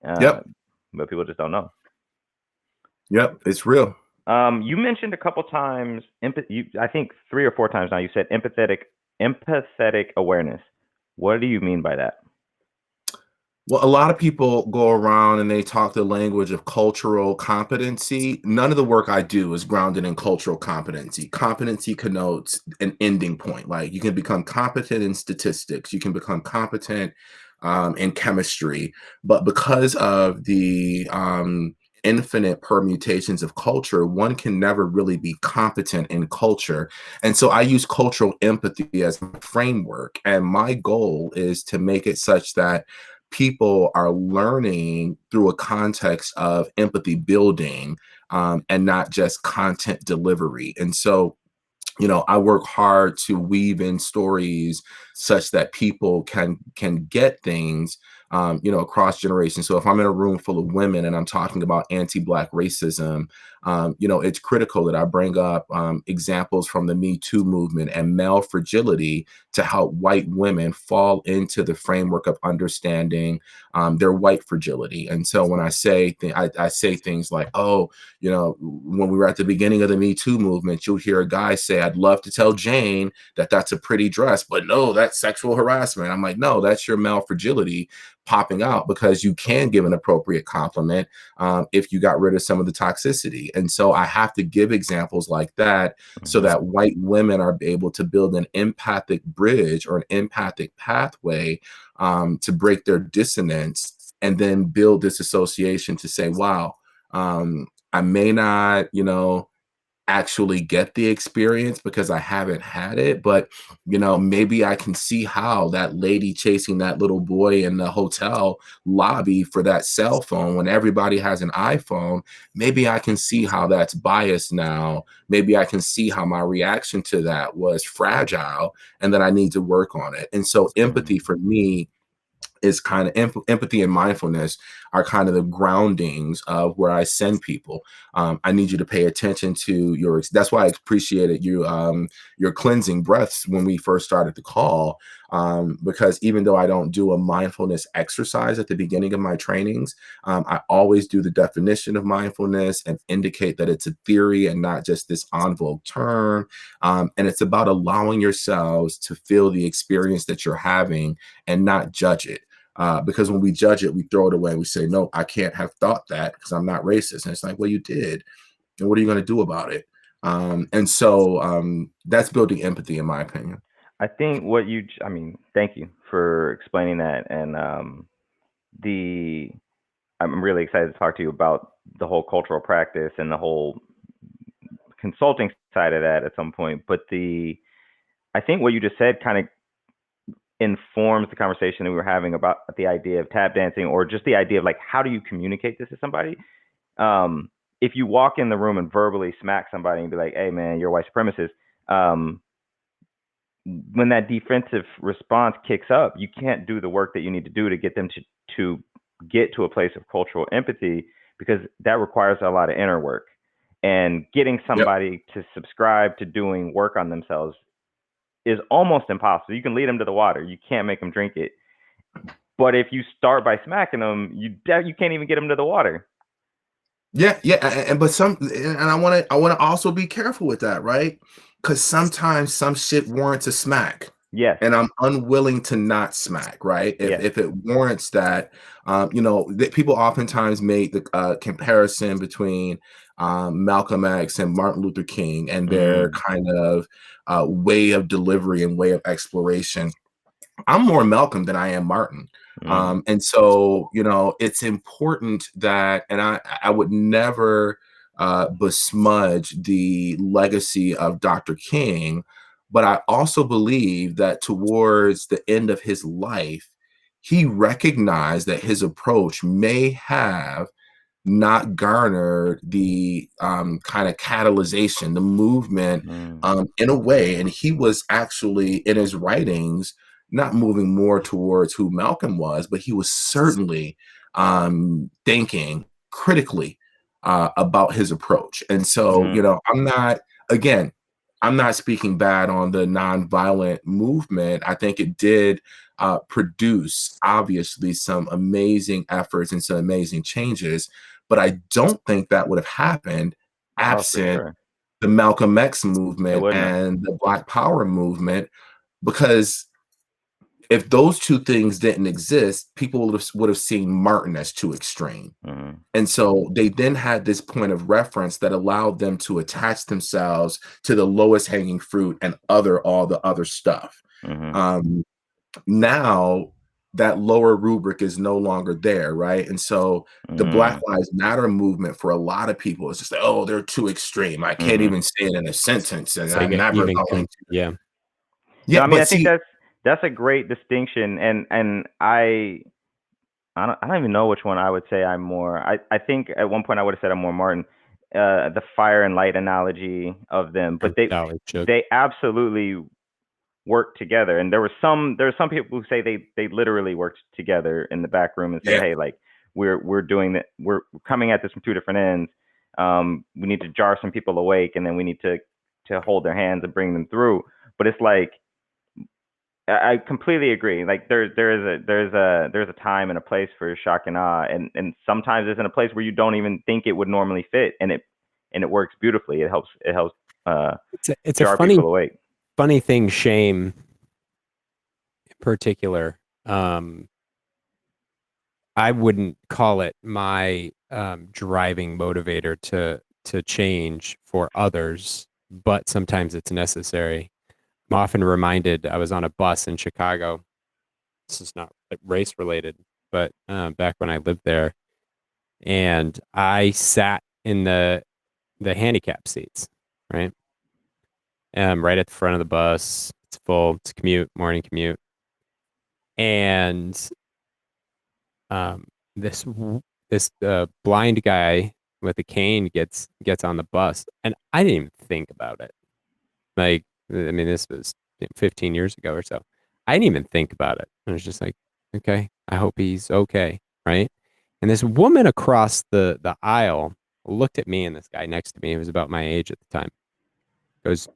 Yep. But people just don't know. Yep. It's real. You mentioned a couple times I think 3 or 4 times now. You said empathetic awareness. What do you mean by that? Well, a lot of people go around and they talk the language of cultural competency. None of the work I do is grounded in cultural competency. Competency connotes an ending point. Like you can become competent in statistics, you can become competent in chemistry, but because of the infinite permutations of culture, one can never really be competent in culture. And so I use cultural empathy as a framework. And my goal is to make it such that people are learning through a context of empathy building and not just content delivery. And so, I work hard to weave in stories such that people can get things, across generations. So if I'm in a room full of women and I'm talking about anti-Black racism, it's critical that I bring up examples from the Me Too movement and male fragility to help white women fall into the framework of understanding their white fragility. And so when I say I say things like, oh, when we were at the beginning of the Me Too movement, you'll hear a guy say, I'd love to tell Jane that that's a pretty dress, but no, that's sexual harassment. I'm like, no, that's your male fragility popping out because you can give an appropriate compliment if you got rid of some of the toxicity. And so I have to give examples like that so Mhm. that white women are able to build an empathic bridge or an empathic pathway to break their dissonance and then build this association to say, wow, I may not, actually get the experience because I haven't had it, but maybe I can see how that lady chasing that little boy in the hotel lobby for that cell phone when everybody has an iPhone, maybe I can see how that's biased now. Maybe I can see how my reaction to that was fragile and that I need to work on it. And so empathy for me is kind of empathy and mindfulness are kind of the groundings of where I send people. I need you to pay attention to that's why I appreciated your cleansing breaths when we first started the call, because even though I don't do a mindfulness exercise at the beginning of my trainings, I always do the definition of mindfulness and indicate that it's a theory and not just this en vogue term. And it's about allowing yourselves to feel the experience that you're having and not judge it. Because when we judge it, we throw it away. We say, no, I can't have thought that because I'm not racist. And it's like, well, you did. And what are you going to do about it? And so that's building empathy, in my opinion. I think thank you for explaining that. And I'm really excited to talk to you about the whole cultural practice and the whole consulting side of that at some point. But I think what you just said kind of informs the conversation that we were having about the idea of tap dancing, or just the idea of like, how do you communicate this to somebody? If you walk in the room and verbally smack somebody and be like, hey man, you're a white supremacist, when that defensive response kicks up, you can't do the work that you need to do to get them to get to a place of cultural empathy, because that requires a lot of inner work. And getting Yep. somebody to subscribe to doing work on themselves is almost impossible. You can lead them to the water. You can't make them drink it. But if you start by smacking them, you can't even get them to the water. Yeah, and I want to also be careful with that, right? Because sometimes some shit warrants a smack. Yes. And I'm unwilling to not smack, right? If it warrants that, people oftentimes make the comparison between Malcolm X and Martin Luther King and their kind of way of delivery and way of exploration. I'm more Malcolm than I am Martin. And so, it's important that, and I would never besmudge the legacy of Dr. King, but I also believe that towards the end of his life, he recognized that his approach may have not garnered the kind of catalyzation, the movement in a way. And he was actually in his writings not moving more towards who Malcolm was, but he was certainly thinking critically about his approach. And so, I'm not speaking bad on the nonviolent movement. I think it did produce, obviously, some amazing efforts and some amazing changes. But I don't think that would have happened absent the Malcolm X movement and the Black Power movement, because if those two things didn't exist, people would have seen Martin as too extreme. And so they then had this point of reference that allowed them to attach themselves to the lowest hanging fruit and all the other stuff. Now that lower rubric is no longer there, right? And so the Black Lives Matter movement for a lot of people is just like, oh, they're too extreme. I can't even say it in a sentence, and I'm never going to. Yeah, no, I mean, I think that's a great distinction, and I don't even know which one I would say I'm more. I think at one point I would have said I'm more Martin. The fire and light analogy of them, but they absolutely work together. And there are some people who say they literally worked together in the back room and say, hey, like we're doing that, we're coming at this from two different ends. We need to jar some people awake, and then we need to hold their hands and bring them through. But it's like, I completely agree. Like there's a time and a place for shock and awe, and sometimes it's in a place where you don't even think it would normally fit, and it works beautifully. It helps it's jar a funny people awake. Funny thing, shame in particular. I wouldn't call it my driving motivator to change for others, but sometimes it's necessary. I'm often reminded, I was on a bus in Chicago. This is not race related, but back when I lived there, and I sat in the handicap seats, right? Right at the front of the bus. It's full. It's a morning commute. And this blind guy with a cane gets on the bus, and I didn't even think about it. Like, I mean, this was 15 years ago or so. I didn't even think about it. I was just like, okay, I hope he's okay, right? And this woman across the aisle looked at me and this guy next to me, who was about my age at the time, goes,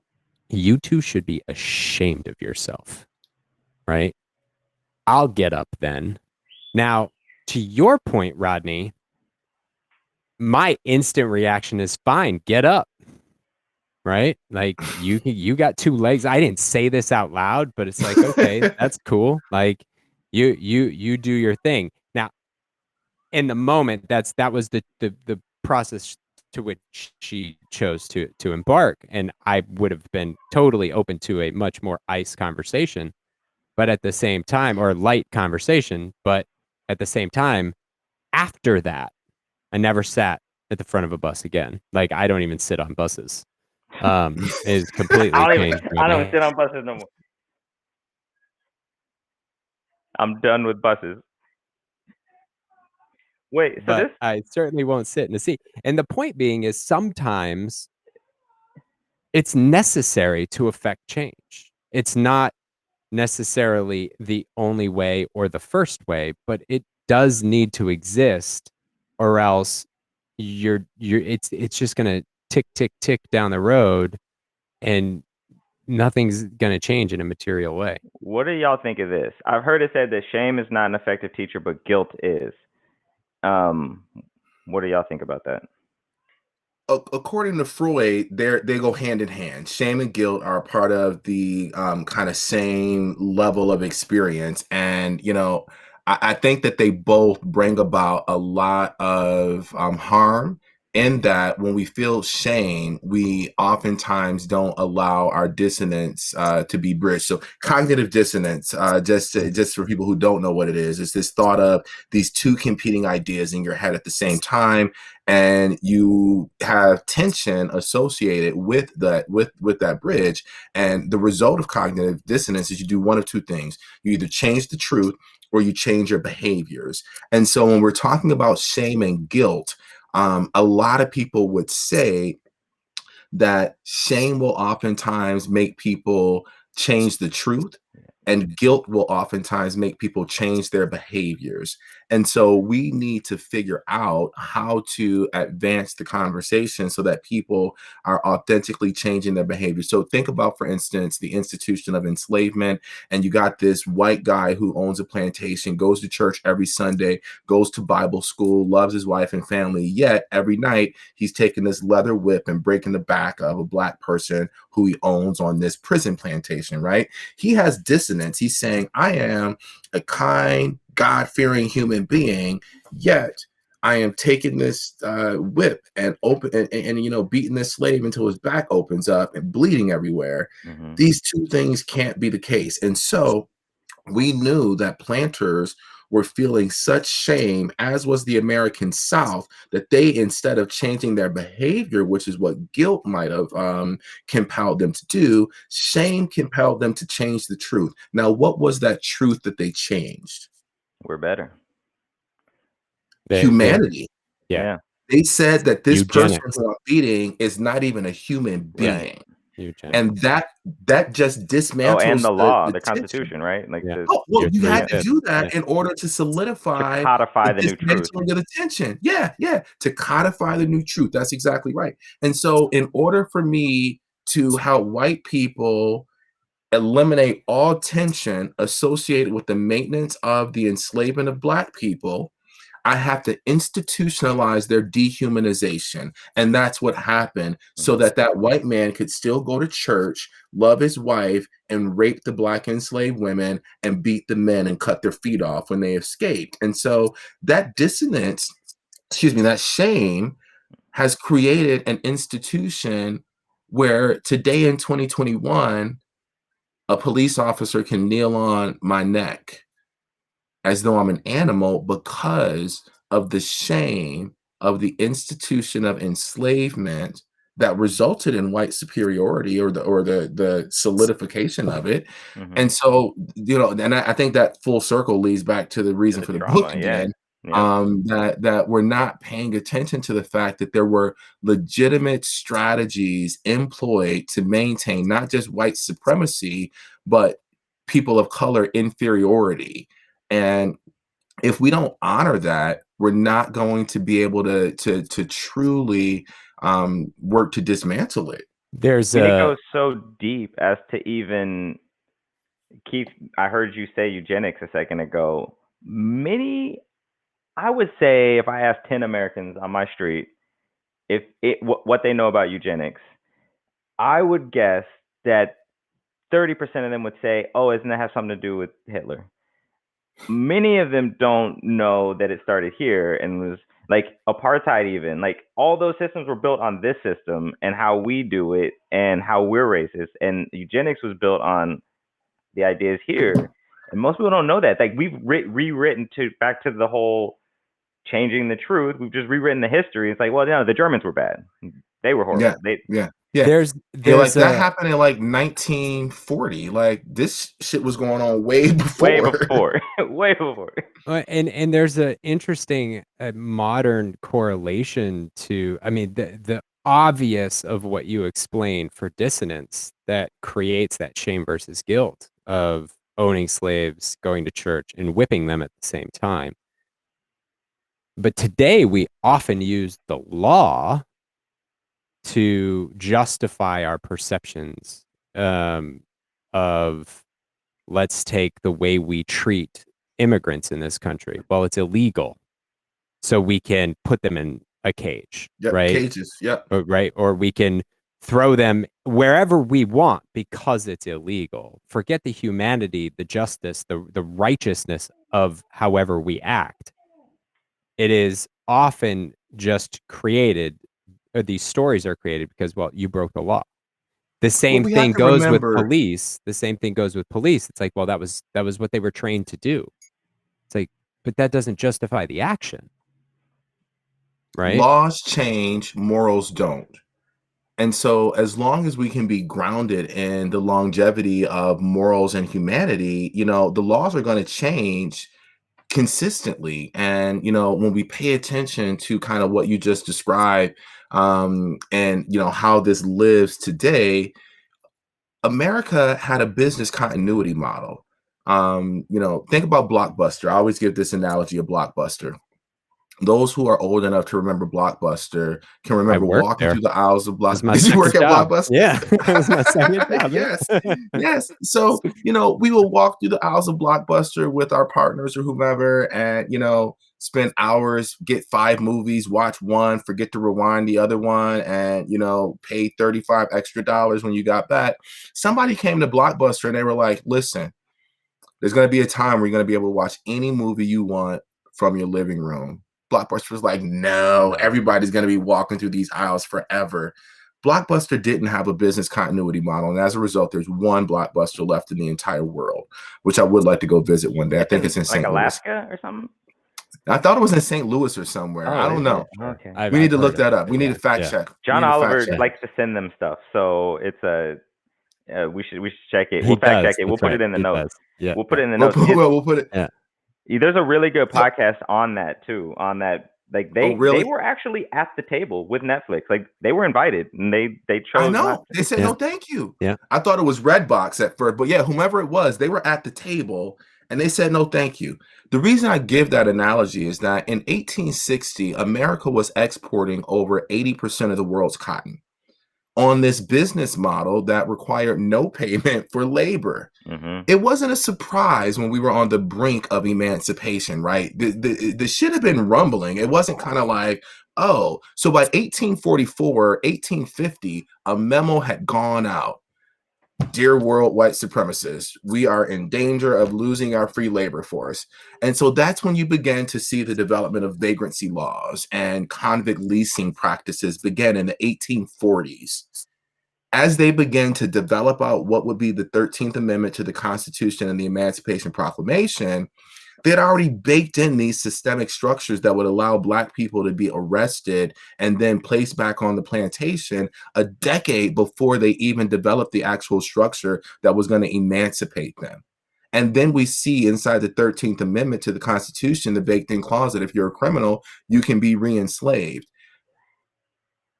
"You two should be ashamed of yourself, right? I'll get up then." Now, to your point, Rodney, my instant reaction is fine, get up, right? Like you got two legs. I didn't say this out loud, but it's like, okay, that's cool. Like you do your thing. Now, in the moment, that was the process to which she chose to embark, and I would have been totally open to a much more ice conversation, but at the same time, or light conversation, but at the same time, after that, I never sat at the front of a bus again. Like, I don't even sit on buses. Is completely changed. I don't sit on buses no more. I'm done with buses. Wait, so but I certainly won't sit in a seat. And the point being is, sometimes it's necessary to affect change. It's not necessarily the only way or the first way, but it does need to exist, or else it's just going to tick down the road, and nothing's going to change in a material way. What do y'all think of this? I've heard it said that shame is not an effective teacher, but guilt is. What do y'all think about that? According to Freud, they go hand in hand. Shame and guilt are part of the kind of same level of experience, and I think that they both bring about a lot of harm. In that, when we feel shame, we oftentimes don't allow our dissonance to be bridged. So, cognitive dissonance, just for people who don't know what it is this thought of these two competing ideas in your head at the same time, and you have tension associated with that bridge. And the result of cognitive dissonance is you do one of two things: you either change the truth or you change your behaviors. And so when we're talking about shame and guilt, a lot of people would say that shame will oftentimes make people change the truth, and guilt will oftentimes make people change their behaviors. And so we need to figure out how to advance the conversation so that people are authentically changing their behavior. So think about, for instance, the institution of enslavement, and you got this white guy who owns a plantation, goes to church every Sunday, goes to Bible school, loves his wife and family, yet every night he's taking this leather whip and breaking the back of a Black person who he owns on this prison plantation, right? He has dissonance. He's saying, I am a kind, God-fearing human being, yet I am taking this whip and beating this slave until his back opens up and bleeding everywhere. Mm-hmm. These two things can't be the case. And so we knew that planters were feeling such shame, as was the American South, that they, instead of changing their behavior, which is what guilt might have compelled them to do, shame compelled them to change the truth. Now, what was that truth that they changed? We're better. Humanity. Yeah. They said that this Eugenics. person who I'm beating is not even a human being. Right. And that just dismantles and the law, the tension. Constitution, right? Like You had to do that in order to solidify, to codify the new truth. Of the tension. Yeah, to codify the new truth. That's exactly right. And so, in order for me to help white people eliminate all tension associated with the maintenance of the enslavement of Black people, I have to institutionalize their dehumanization. And that's what happened, so that white man could still go to church, love his wife, and rape the Black enslaved women and beat the men and cut their feet off when they escaped. And so that dissonance, that shame, has created an institution where today in 2021, a police officer can kneel on my neck as though I'm an animal because of the shame of the institution of enslavement that resulted in white superiority, or the solidification of it. Mm-hmm. And so, and I think that full circle leads back to the reason for the trauma, book again. Yeah. That we're not paying attention to the fact that there were legitimate strategies employed to maintain not just white supremacy, but people of color inferiority. And if we don't honor that, we're not going to be able to truly work to dismantle it. There's it goes so deep as to even, Keith, I heard you say eugenics a second ago. I would say if I asked 10 Americans on my street what they know about eugenics, I would guess that 30% of them would say, oh, doesn't that have something to do with Hitler? Many of them don't know that it started here and was like apartheid, even. Like all those systems were built on this system and how we do it and how we're racist. And eugenics was built on the ideas here. And most people don't know that. Like we've rewritten back to the whole changing the truth. We've just rewritten the history. It's like, well, no, the Germans were bad. They were horrible. Yeah. There's like that happened in like 1940. Like this shit was going on way before. Way before. And there's an interesting modern correlation to, I mean, the obvious of what you explained for dissonance that creates that shame versus guilt of owning slaves, going to church, and whipping them at the same time. But today we often use the law to justify our perceptions of, let's take the way we treat immigrants in this country. Well, it's illegal, so we can put them in a cage, Yep, right? cages. Yep. Right, or we can throw them wherever we want because it's illegal. Forget the humanity, the justice, the righteousness of however we act. It is often just created, or these stories are created because, well, you broke the law. The same we have thing to goes with remember- police. The same thing goes with police. It's like, well, that was what they were trained to do. It's like, but that doesn't justify the action, right? Laws change, morals don't. And so, as long as we can be grounded in the longevity of morals and humanity, the laws are going to change consistently. And, when we pay attention to kind of what you just described, and, how this lives today, America had a business continuity model. Think about Blockbuster. I always give this analogy of Blockbuster. Those who are old enough to remember Blockbuster can remember walking there. through the aisles of Blockbuster. Did you work at Blockbuster? Yeah, it was my second job. Yes. So, we will walk through the aisles of Blockbuster with our partners or whomever and, spend hours, get 5 movies, watch one, forget to rewind the other one, and, pay $35 extra when you got back. Somebody came to Blockbuster and they were like, listen, there's going to be a time where you're going to be able to watch any movie you want from your living room. Blockbuster was like, no, everybody's going to be walking through these aisles forever. Blockbuster didn't have a business continuity model. And as a result, there's one Blockbuster left in the entire world, which I would like to go visit one day. I think it's in St. Louis. Alaska or something? I thought it was in St. Louis or somewhere. I don't know. Okay. We need to look that up. We need to fact check. John Oliver likes to send them stuff. So it's we should check it. We'll fact check it. We'll put it in the notes. Yeah. We'll put it in the notes. We'll put it. Yeah. There's a really good podcast on that too. On that, like they were actually at the table with Netflix. Like they were invited and they chose. I know. They said no, thank you. Yeah. I thought it was Redbox at first, but yeah, whomever it was, they were at the table and they said no, thank you. The reason I give that analogy is that in 1860, America was exporting over 80% of the world's cotton on this business model that required no payment for labor. Mm-hmm. It wasn't a surprise when we were on the brink of emancipation, right? The shit had been rumbling. It wasn't kind of like, oh, so by 1844, 1850, a memo had gone out. Dear world white supremacists, we are in danger of losing our free labor force. And so that's when you began to see the development of vagrancy laws and convict leasing practices begin in the 1840s. As they began to develop out what would be the 13th Amendment to the Constitution and the Emancipation Proclamation, they had already baked in these systemic structures that would allow Black people to be arrested and then placed back on the plantation a decade before they even developed the actual structure that was going to emancipate them. And then we see inside the 13th Amendment to the Constitution, the baked-in clause that if you're a criminal, you can be re-enslaved.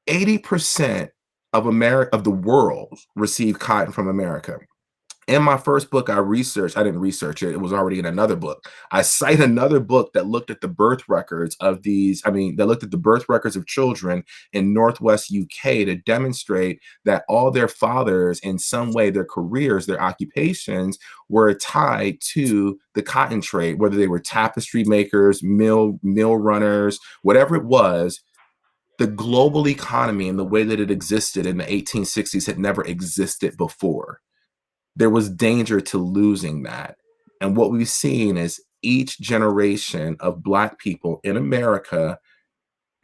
80% of the world received cotton from America. In my first book, I didn't research it. It was already in another book. I cite another book that looked at the birth records of children in Northwest UK to demonstrate that all their fathers, in some way, their careers, their occupations were tied to the cotton trade, whether they were tapestry makers, mill runners, whatever it was. The global economy and the way that it existed in the 1860s had never existed before. There was danger to losing that. And what we've seen is each generation of Black people in America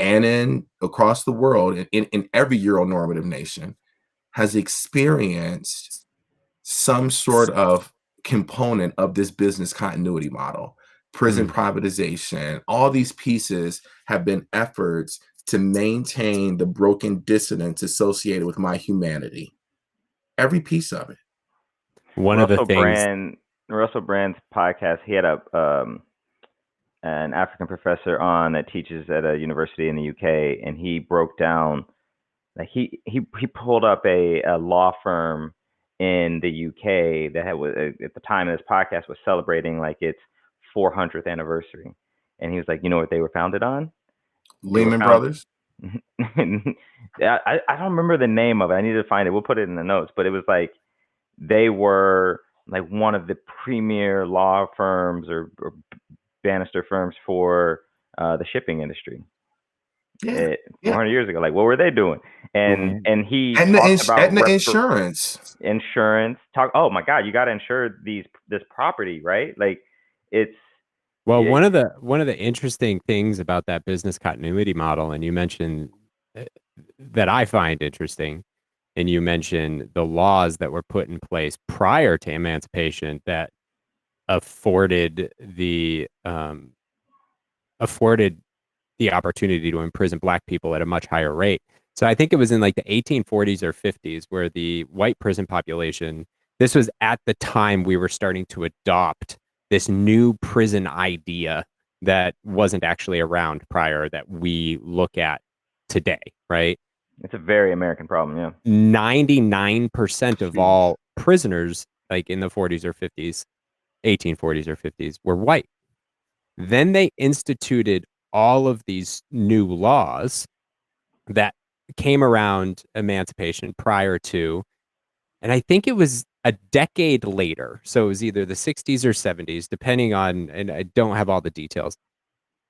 and across the world, in every Euronormative nation, has experienced some sort of component of this business continuity model. Prison privatization, all these pieces have been efforts to maintain the broken dissonance associated with my humanity. Every piece of it. One of the things, Russell Brand's podcast, he had an African professor on that teaches at a university in the UK, and he broke down, like he pulled up a law firm in the UK that had, at the time of this podcast, was celebrating like its 400th anniversary, and he was like, you know what they were founded on? Lehman Brothers. I don't remember the name of it. I need to find it. We'll put it in the notes, but it was like they were like one of the premier law firms or Bannister firms for the shipping industry. Yeah. 400 years ago, like what were they doing? And he And talked about the insurance. Oh my God, you got to insure this property, right? Like it's well, one of the interesting things about that business continuity model, and you mentioned that I find interesting, and you mentioned the laws that were put in place prior to emancipation that afforded the opportunity to imprison black people at a much higher rate. So I think it was in like the 1840s or 50s where the white prison population, this was at the time we were starting to adopt this new prison idea that wasn't actually around prior that we look at today, right? It's a very American problem, yeah. 99% of all prisoners, like in the 40s or 50s, 1840s or 50s, were white. Then they instituted all of these new laws that came around emancipation prior to, and I think it was a decade later. So it was either the 60s or 70s, depending on, and I don't have all the details.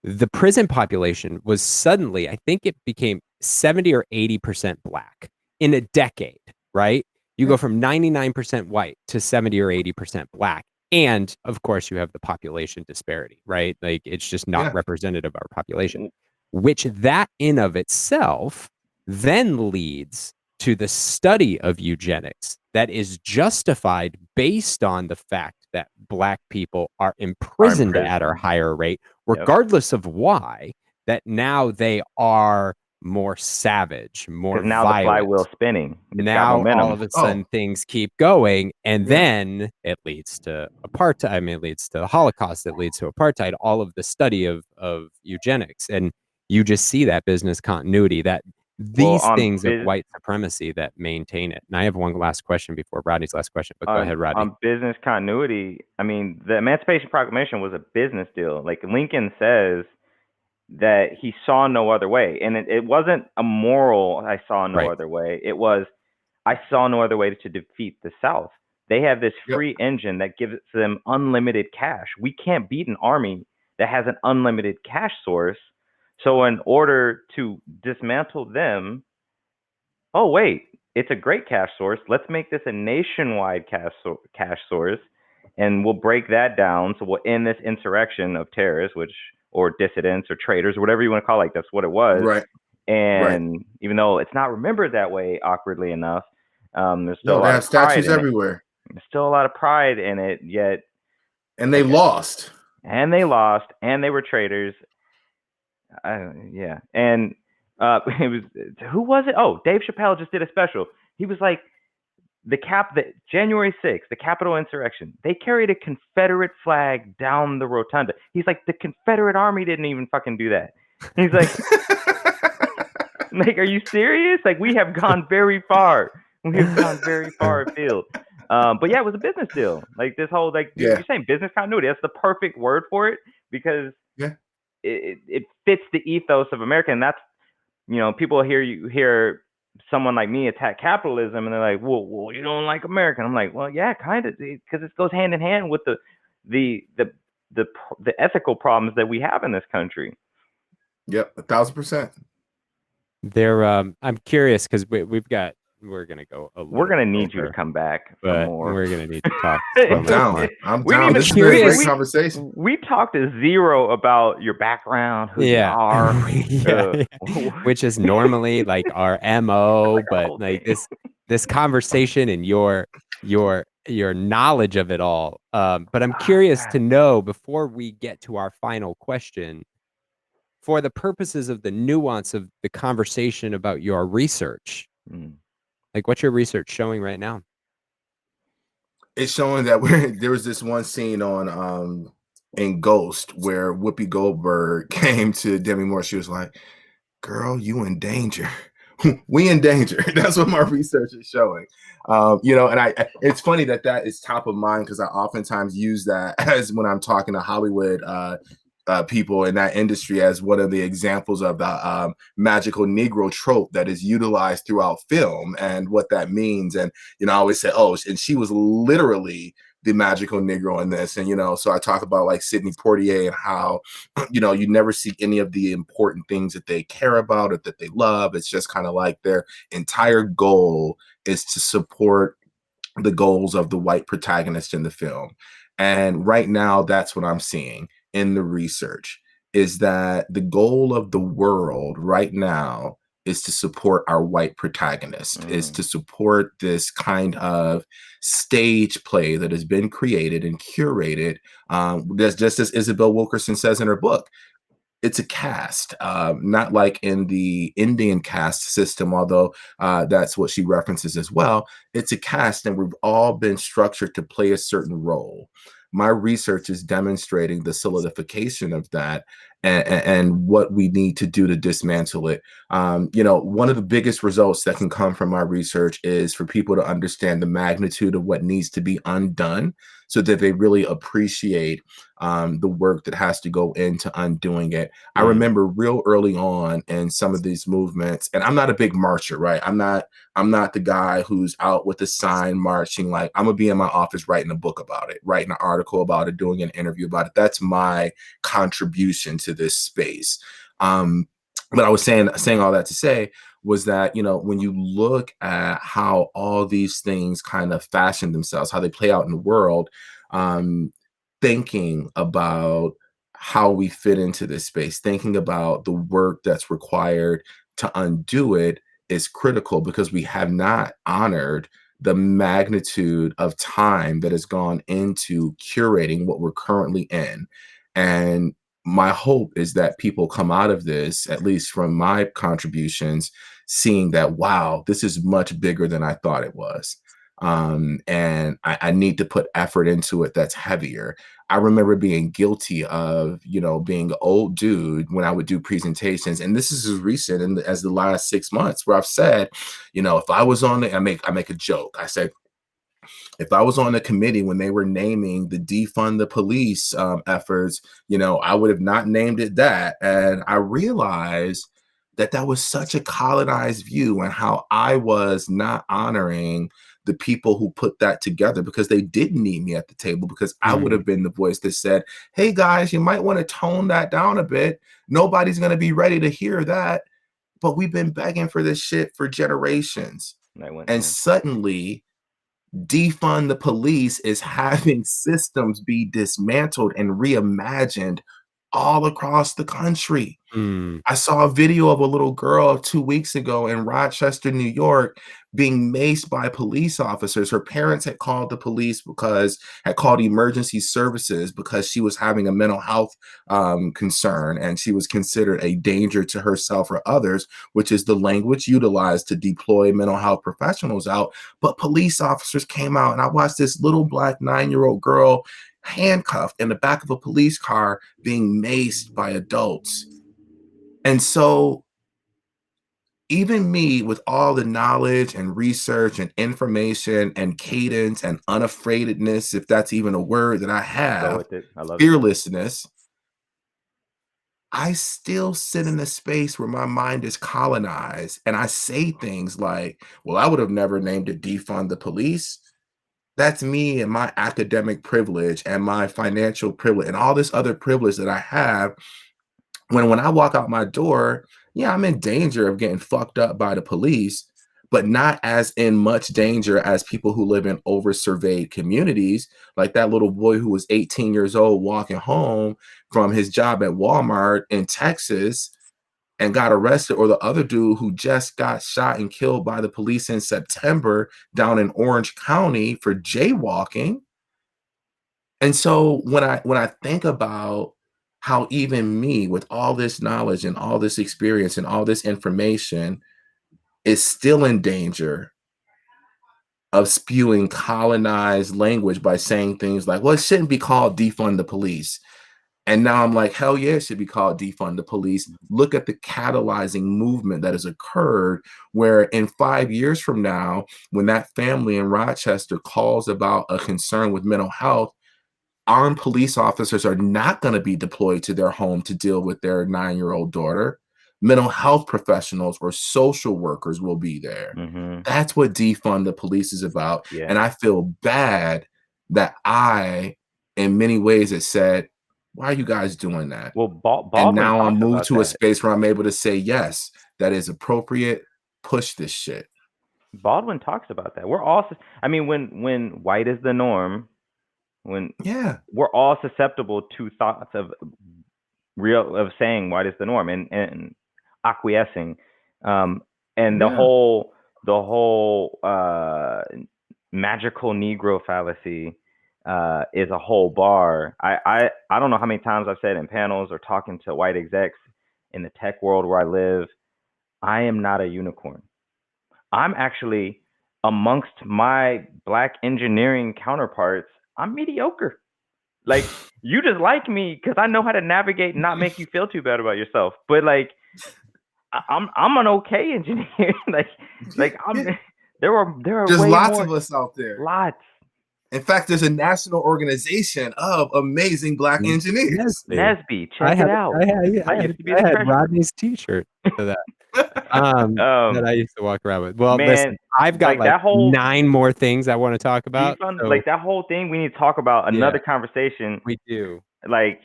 The prison population was suddenly, I think it became 70 or 80% black in a decade, right? You go from 99% white to 70 or 80% black. And of course, you have the population disparity, right? Like it's just not representative of our population, which that in of itself then leads to the study of eugenics that is justified based on the fact that black people are imprisoned at a higher rate, regardless of why, that now they are more savage, more because now violent. the flywheel's spinning. It's got Now momentum. all of a sudden things keep going, and then it leads to apartheid. I mean, it leads to the Holocaust. It leads to apartheid. All of the study of eugenics, and you just see that business continuity, that these things of white supremacy that maintain it. And I have one last question before Rodney's last question, but go ahead, Rodney. On business continuity, I mean, the Emancipation Proclamation was a business deal. Like Lincoln says that he saw no other way. And it wasn't a moral, I saw no other way. It was, I saw no other way to defeat the South. They have this free engine that gives them unlimited cash. We can't beat an army that has an unlimited cash source. So in order to dismantle them, oh wait, it's a great cash source. Let's make this a nationwide cash source, and we'll break that down. So we'll end this insurrection of terrorists, or dissidents or traitors or whatever you want to call it. Like that's what it was. Right. And even though it's not remembered that way, awkwardly enough, there's still a they lot have of pride statues in everywhere. There's still a lot of pride in it. Yet, and they lost. And they lost, and they were traitors. Yeah, and it was, who was it? Oh, Dave Chappelle just did a special. He was like, the January 6th, the Capitol insurrection, they carried a Confederate flag down the rotunda. He's like, the Confederate Army didn't even fucking do that. He's like, like, are you serious? Like, we have gone very far. We have gone very far afield. But yeah, it was a business deal. Like this whole, like you're saying, business continuity. That's the perfect word for it, because it fits the ethos of America. And that's, people hear someone like me attack capitalism, and they're like, well, you don't like America. And I'm like, well, yeah, kind of, because it goes hand in hand with the ethical problems that we have in this country. Yep, 1,000%. I'm curious because we're gonna go a little. We're gonna need you to come back for more. We're gonna need to talk. I'm down. This is a great conversation. We talked to zero about your background, who you are, which is normally like our MO, but like this conversation and your knowledge of it all. But I'm curious to know, before we get to our final question, for the purposes of the nuance of the conversation about your research. Like, what's your research showing right now? It's showing that there was this one scene on in Ghost where Whoopi Goldberg came to Demi Moore. She was like, "Girl, you in danger. We in danger." That's what my research is showing. And it's funny that is top of mind, because I oftentimes use that as when I'm talking to Hollywood people in that industry as one of the examples of the magical Negro trope that is utilized throughout film and what that means. And, I always say, oh, and she was literally the magical Negro in this. And, so I talk about like Sidney Poitier and how, you never see any of the important things that they care about or that they love. It's just kind of like their entire goal is to support the goals of the white protagonist in the film. And right now, that's what I'm seeing in the research, is that the goal of the world right now is to support our white protagonist, is to support this kind of stage play that has been created and curated. Just as Isabel Wilkerson says in her book, it's a caste, not like in the Indian caste system, although that's what she references as well. It's a caste, and we've all been structured to play a certain role. My research is demonstrating the solidification of that and what we need to do to dismantle it. One of the biggest results that can come from my research is for people to understand the magnitude of what needs to be undone so that they really appreciate the work that has to go into undoing it. I remember real early on in some of these movements, and I'm not a big marcher, right? I'm not the guy who's out with a sign marching. Like, I'm gonna be in my office writing a book about it, writing an article about it, doing an interview about it. That's my contribution to this space. But I was saying all that to say was that, when you look at how all these things kind of fashion themselves, how they play out in the world, thinking about how we fit into this space, thinking about the work that's required to undo it is critical, because we have not honored the magnitude of time that has gone into curating what we're currently in. And my hope is that people come out of this, at least from my contributions, seeing that, wow, this is much bigger than I thought it was. And I need to put effort into it that's heavier. I remember being guilty of, being an old dude when I would do presentations. And this is as recent as the last 6 months, where I've said, if I was on the, I make a joke. I said, if I was on the committee when they were naming the defund the police efforts, I would have not named it that. And I realized that that was such a colonized view, and how I was not honoring the people who put that together, because they didn't need me at the table, because I would have been the voice that said, hey guys, you might want to tone that down a bit. Nobody's going to be ready to hear that. But we've been begging for this shit for generations. And suddenly, defund the police is having systems be dismantled and reimagined all across the country. I saw a video of a little girl 2 weeks ago in Rochester, New York, being maced by police officers. Her parents had called the police had called emergency services because she was having a mental health concern, and she was considered a danger to herself or others, which is the language utilized to deploy mental health professionals out. But police officers came out, and I watched this little Black 9-year-old girl handcuffed in the back of a police car being maced by adults. And so even me, with all the knowledge and research and information and cadence and unafraidedness, if that's even a word that I have, fearlessness, I still sit in a space where my mind is colonized, and I say things like, well, I would have never named it defund the police. That's me and my academic privilege and my financial privilege and all this other privilege that I have. When I walk out my door, yeah, I'm in danger of getting fucked up by the police, but not as in much danger as people who live in over-surveyed communities, like that little boy who was 18 years old walking home from his job at Walmart in Texas and got arrested, or the other dude who just got shot and killed by the police in September down in Orange County for jaywalking. And so when I think about how even me, with all this knowledge and all this experience and all this information, is still in danger of spewing colonized language by saying things like, well, it shouldn't be called defund the police. And now I'm like, hell yeah, it should be called defund the police. Look at the catalyzing movement that has occurred, where in 5 years from now, when that family in Rochester calls about a concern with mental health, armed police officers are not going to be deployed to their home to deal with their 9-year-old daughter. Mental health professionals or social workers will be there. That's what defund the police is about. Yeah. And I feel bad that I, in many ways, have said, why are you guys doing that? Well, Baldwin And now I'm talks moved about to a that. space where I'm able to say, yes, that is appropriate. Push this shit. Baldwin talks about that. We're all, I mean, when white is the norm, when we're all susceptible to thoughts of saying white is the norm and acquiescing, and the whole magical Negro fallacy is a whole bar. I don't know how many times I've said in panels or talking to white execs in the tech world where I live, I am not a unicorn. I'm actually, amongst my Black engineering counterparts, I'm mediocre. Like, you just like me because I know how to navigate and not make you feel too bad about yourself. But like, I'm an okay engineer. There are there's way lots more, of us out there. Lots. In fact, there's a national organization of amazing Black engineers. NSBE, check it out. I used to be the treasurer. Rodney's T-shirt for that. That I used to walk around with. Well, man, listen, I've got like that whole 9 more things I want to talk about. So, like that whole thing, we need to talk about another conversation. We do. Like,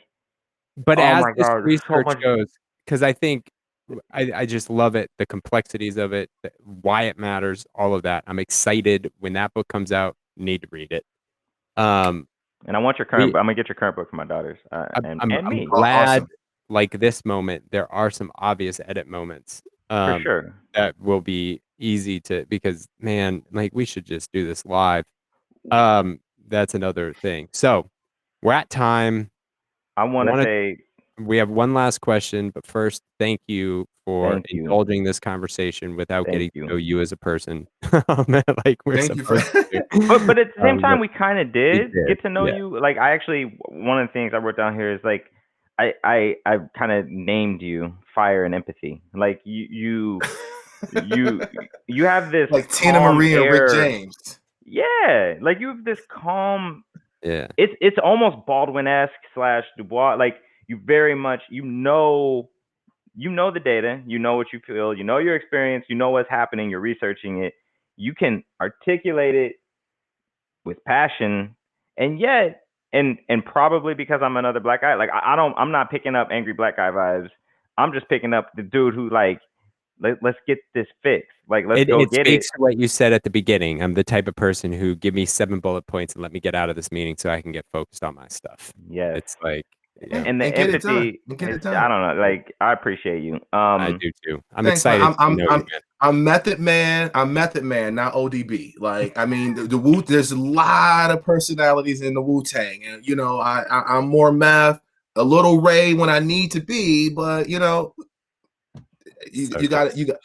but oh as my this God, research so goes, because I think I just love it, the complexities of it, why it matters, all of that. I'm excited when that book comes out. Need to read it. And I want your current. I'm gonna get your current book for my daughters. I'm glad. Like this moment, there are some obvious edit moments. For sure. That will be easy to, because man, like we should just do this live. That's another thing. So we're at time. I want to say we have one last question, but first, thank you for indulging this conversation without getting to know you as a person. Like we're supposed to. But at the same time, we kind of did get to know you. Like I actually, one of the things I wrote down here is like, I kind of named you Fire and Empathy. Like you have this like Tina Marie and Rick James. Yeah, like you have this calm. Yeah, it's almost Baldwin-esque / Du Bois. Like you very much you know the data, you know what you feel, you know your experience, you know what's happening, you're researching it, you can articulate it with passion, and yet. And probably because I'm another Black guy, like I'm not picking up angry Black guy vibes. I'm just picking up the dude who like, let's get this fixed. Like let's go get it. It speaks to what you said at the beginning. I'm the type of person who give me 7 bullet points and let me get out of this meeting so I can get focused on my stuff. Yeah, it's like and the empathy. I don't know. Like I appreciate you. I do too. I'm excited. I'm Method Man. I'm Method Man, not ODB. Like, I mean, the Wu. There's a lot of personalities in the Wu-Tang, and you know, I'm more Meth, a little Ray when I need to be, but you know, you got to do it.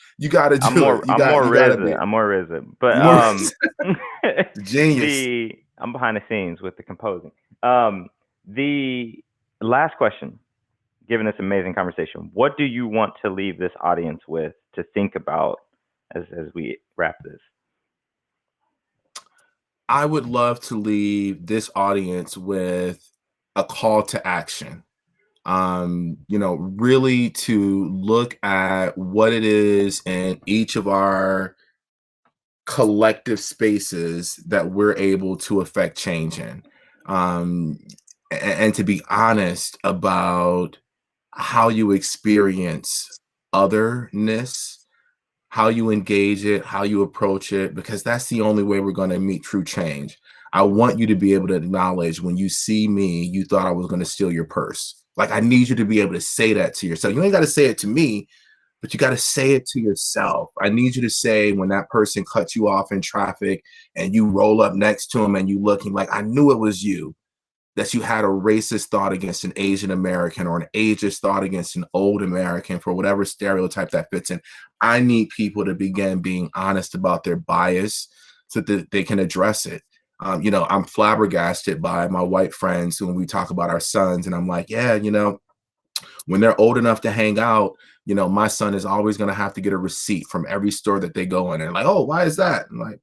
I'm more RZA, but genius. I'm behind the scenes with the composing. The last question. Given this amazing conversation, what do you want to leave this audience with to think about as we wrap this? I would love to leave this audience with a call to action. You know, really to look at what it is in each of our collective spaces that we're able to affect change in. And to be honest about how you experience otherness, how you engage it, how you approach it, because that's the only way we're going to meet true change. I want you to be able to acknowledge when you see me, you thought I was going to steal your purse. Like, I need you to be able to say that to yourself. You ain't got to say it to me, but you got to say it to yourself. I need you to say when that person cuts you off in traffic and you roll up next to him and you looking like, I knew it was you. That you had a racist thought against an Asian American or an ageist thought against an old American for whatever stereotype that fits in. I need people to begin being honest about their bias so that they can address it. You know, I'm flabbergasted by my white friends when we talk about our sons, and I'm like, yeah, you know, when they're old enough to hang out, you know, my son is always going to have to get a receipt from every store that they go in. And like, oh, why is that? I'm like,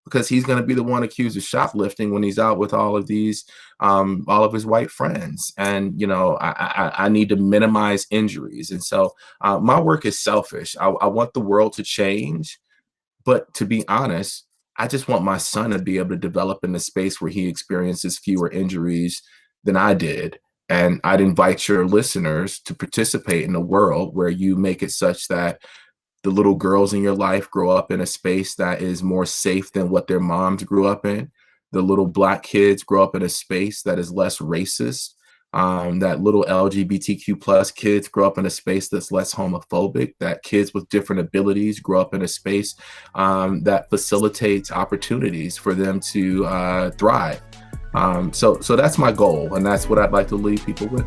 because he's going to be the one accused of shoplifting when he's out with all of these, all of his white friends. And, you know, I need to minimize injuries. And so my work is selfish. I want the world to change. But to be honest, I just want my son to be able to develop in a space where he experiences fewer injuries than I did. And I'd invite your listeners to participate in a world where you make it such that the little girls in your life grow up in a space that is more safe than what their moms grew up in. The little Black kids grow up in a space that is less racist. That little LGBTQ plus kids grow up in a space that's less homophobic. That kids with different abilities grow up in a space that facilitates opportunities for them to thrive. So that's my goal, and that's what I'd like to leave people with.